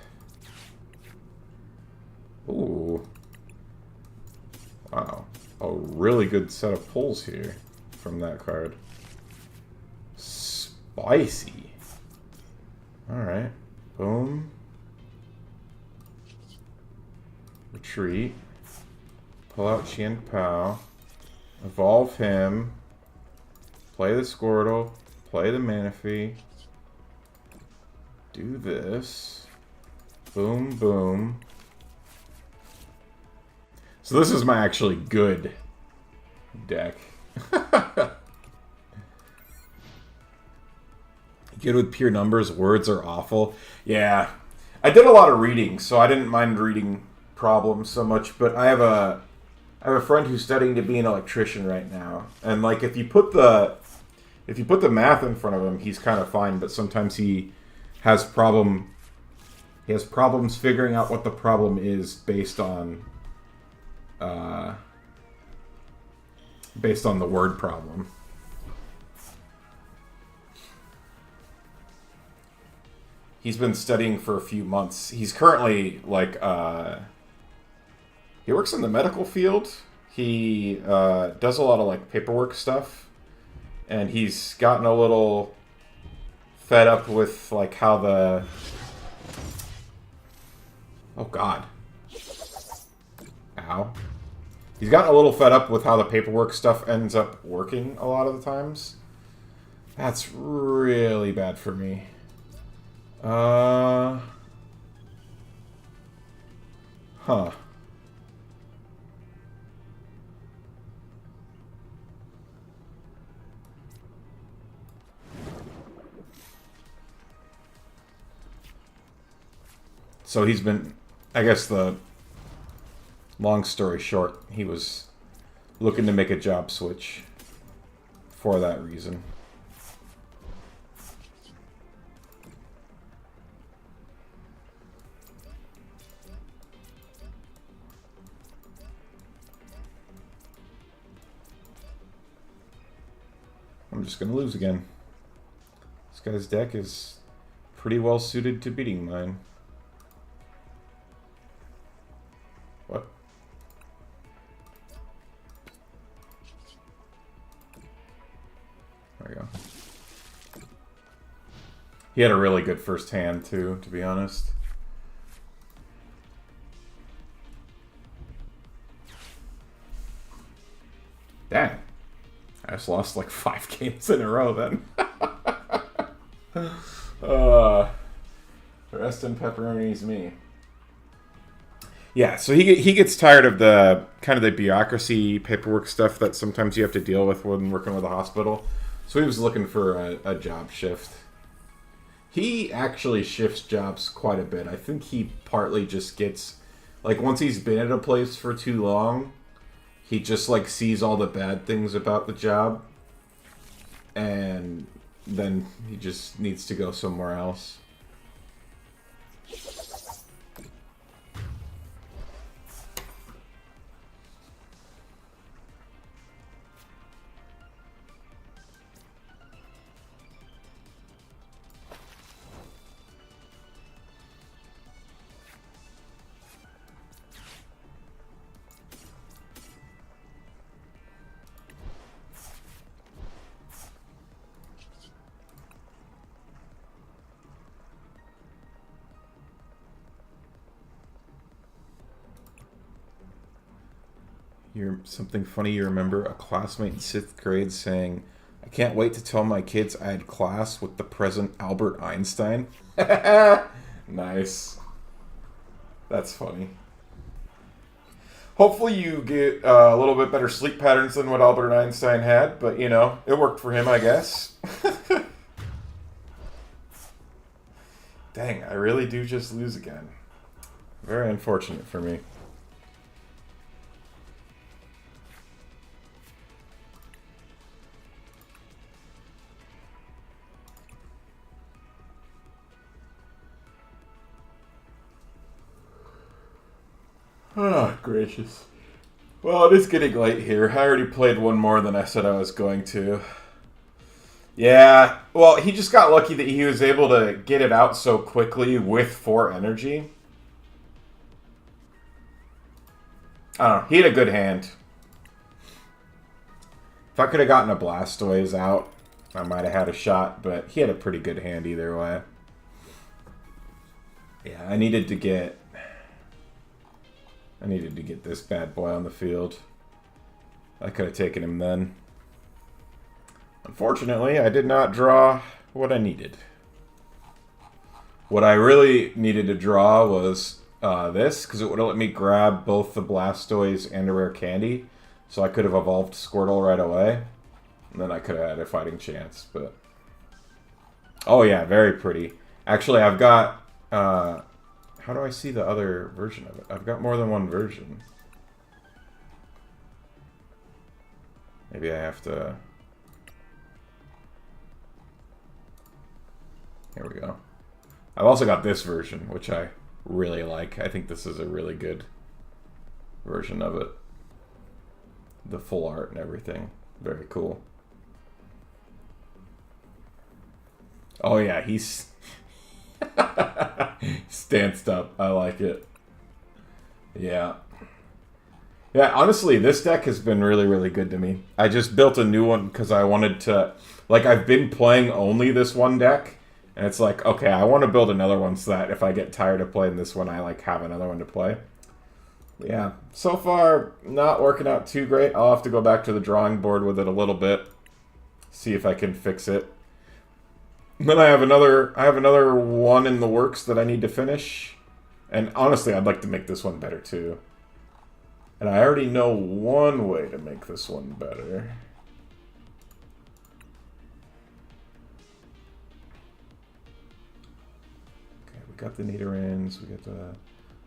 Ooh. Wow. A really good set of pulls here from that card. Spicy. Alright. Boom. Retreat. Pull out Qian Pao. Evolve him. Play the Squirtle. Play the Manaphy. Do this. Boom, boom. So this is my actually good deck. Good with pure numbers. Words are awful. Yeah. I did a lot of reading, so I didn't mind reading problems so much, but I have a friend who's studying to be an electrician right now. And, like, if you put the math in front of him, he's kind of fine, but sometimes he has problems figuring out what the problem is based on the word problem. He's been studying for a few months. He's currently, like, he works in the medical field. He does a lot of, like, paperwork stuff. And he's gotten a little fed up with, like, how the... Oh, God. Ow. He's gotten a little fed up with how the paperwork stuff ends up working a lot of the times. That's really bad for me. Huh. So he's been, I guess the long story short, he was looking to make a job switch for that reason. I'm just going to lose again. This guy's deck is pretty well suited to beating mine. What? There we go. He had a really good first hand, too, to be honest. Dang. I just lost like 5 games in a row then. Rest in pepperonis me. Yeah, so he gets tired of the kind of the bureaucracy paperwork stuff that sometimes you have to deal with when working with a hospital. So he was looking for a job shift. He actually shifts jobs quite a bit. I think he partly just gets, like, once he's been at a place for too long, he just, like, sees all the bad things about the job, and then he just needs to go somewhere else. Something funny you remember, a classmate in 6th grade saying, "I can't wait to tell my kids I had class with the present Albert Einstein." Nice. That's funny. Hopefully you get a little bit better sleep patterns than what Albert Einstein had, but, you know, it worked for him, I guess. Dang, I really do just lose again. Very unfortunate for me. Oh, gracious. Well, it is getting late here. I already played one more than I said I was going to. Yeah, well, he just got lucky that he was able to get it out so quickly with 4 energy. I don't know. He had a good hand. If I could have gotten a Blastoise out, I might have had a shot, but he had a pretty good hand either way. Yeah, I needed to get this bad boy on the field. I could have taken him then. Unfortunately, I did not draw what I needed. What I really needed to draw was this, because it would have let me grab both the Blastoise and a rare candy, so I could have evolved Squirtle right away, and then I could have had a fighting chance, but... Oh yeah, very pretty. Actually, I've got... how do I see the other version of it? I've got more than one version. Maybe I have to... Here we go. I've also got this version, which I really like. I think this is a really good version of it. The full art and everything. Very cool. Oh yeah, he's... Stanced up. I like it. Yeah. Yeah, honestly, this deck has been really, really good to me. I just built a new one because I wanted to... Like, I've been playing only this one deck, and it's like, okay, I want to build another one so that if I get tired of playing this one, I, like, have another one to play. Yeah, so far, not working out too great. I'll have to go back to the drawing board with it a little bit. See if I can fix it. Then I have another one in the works that I need to finish. And honestly, I'd like to make this one better too. And I already know one way to make this one better. Okay, we got the Nidorans, we got the...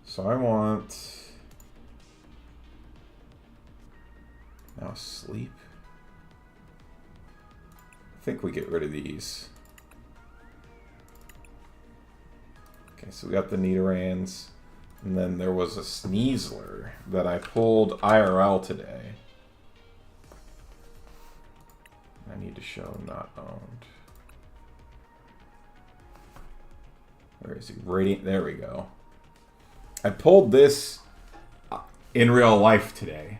So I want... Now sleep. I think we get rid of these. Okay, so we got the Nidorans, and then there was a Sneasler that I pulled IRL today. I need need to show not owned. Where is he? Radiant. There we go. I pulled this in real life today.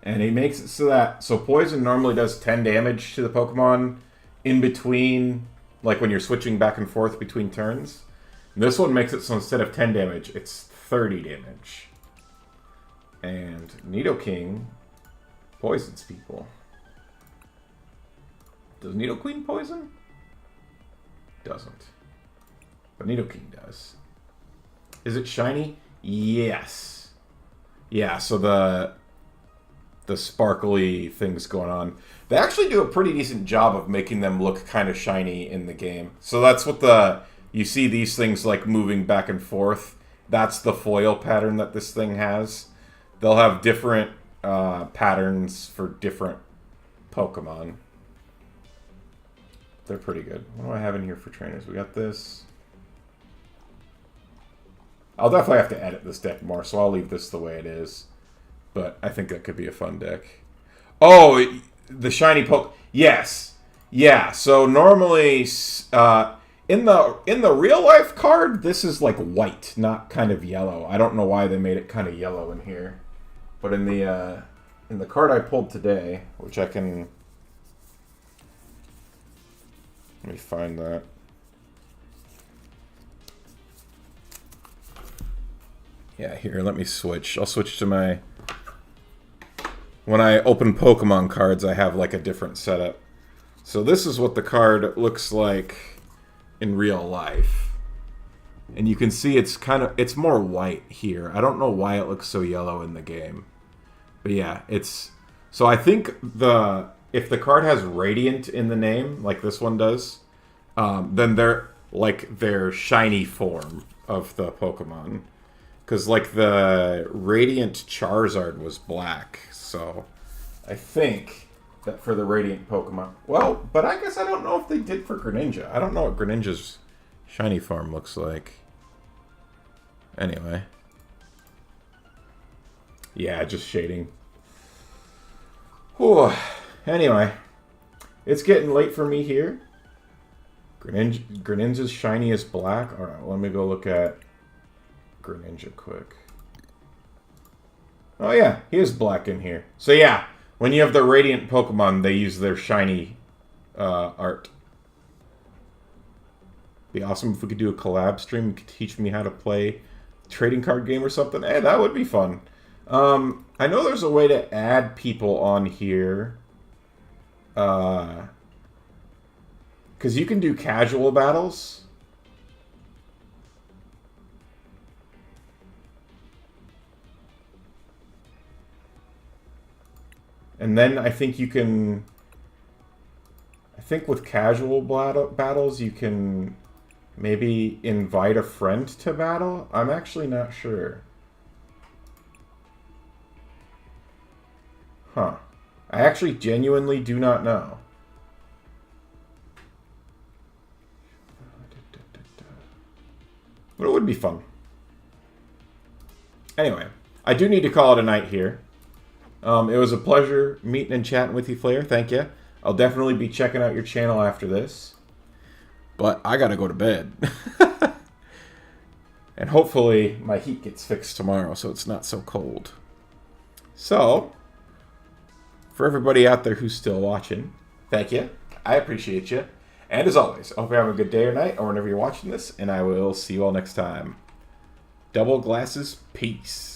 And he makes it so that... So poison normally does 10 damage to the Pokemon in between... Like when you're switching back and forth between turns. And this one makes it so instead of 10 damage, it's 30 damage. And Nidoking poisons people. Does Nidoqueen poison? Doesn't. But Nidoking does. Is it shiny? Yes. Yeah, so the sparkly things going on. They actually do a pretty decent job of making them look kind of shiny in the game. So that's what you see these things like moving back and forth. That's the foil pattern that this thing has. They'll have different patterns for different Pokemon. They're pretty good. What do I have in here for trainers? We got this. I'll definitely have to edit this deck more, so I'll leave this the way it is. But I think that could be a fun deck. Oh, the shiny poke. Yes. Yeah, so normally in the real life card, this is like white, not kind of yellow. I don't know why they made it kind of yellow in here. But in the card I pulled today, which I can... Let me find that. Yeah, here, let me switch. I'll switch to my... When I open Pokemon cards, I have like a different setup. So this is what the card looks like in real life. And you can see it's more white here. I don't know why it looks so yellow in the game. But yeah, it's... So I think if the card has Radiant in the name, like this one does, then they're like their shiny form of the Pokemon. Because like the Radiant Charizard was black. So I think that for the Radiant Pokemon... Well, but I guess I don't know if they did for Greninja. I don't know what Greninja's shiny form looks like. Anyway. Yeah, just shading. Whew. Anyway. It's getting late for me here. Greninja's shiny is black. Alright, let me go look at Greninja quick. Oh yeah, he is black in here. So yeah, when you have the Radiant Pokemon, they use their shiny art. Be awesome if we could do a collab stream. You could teach me how to play a trading card game or something. Hey, that would be fun. I know there's a way to add people on here. Because you can do casual battles. And then I think you can... I think with casual battles, you can maybe invite a friend to battle. I'm actually not sure. Huh. I actually genuinely do not know. But it would be fun. Anyway, I do need to call it a night here. It was a pleasure meeting and chatting with you, Flair. Thank you. I'll definitely be checking out your channel after this. But I gotta go to bed. And hopefully my heat gets fixed tomorrow so it's not so cold. So, for everybody out there who's still watching, thank you. I appreciate you. And as always, I hope you have a good day or night or whenever you're watching this. And I will see you all next time. Double glasses, peace.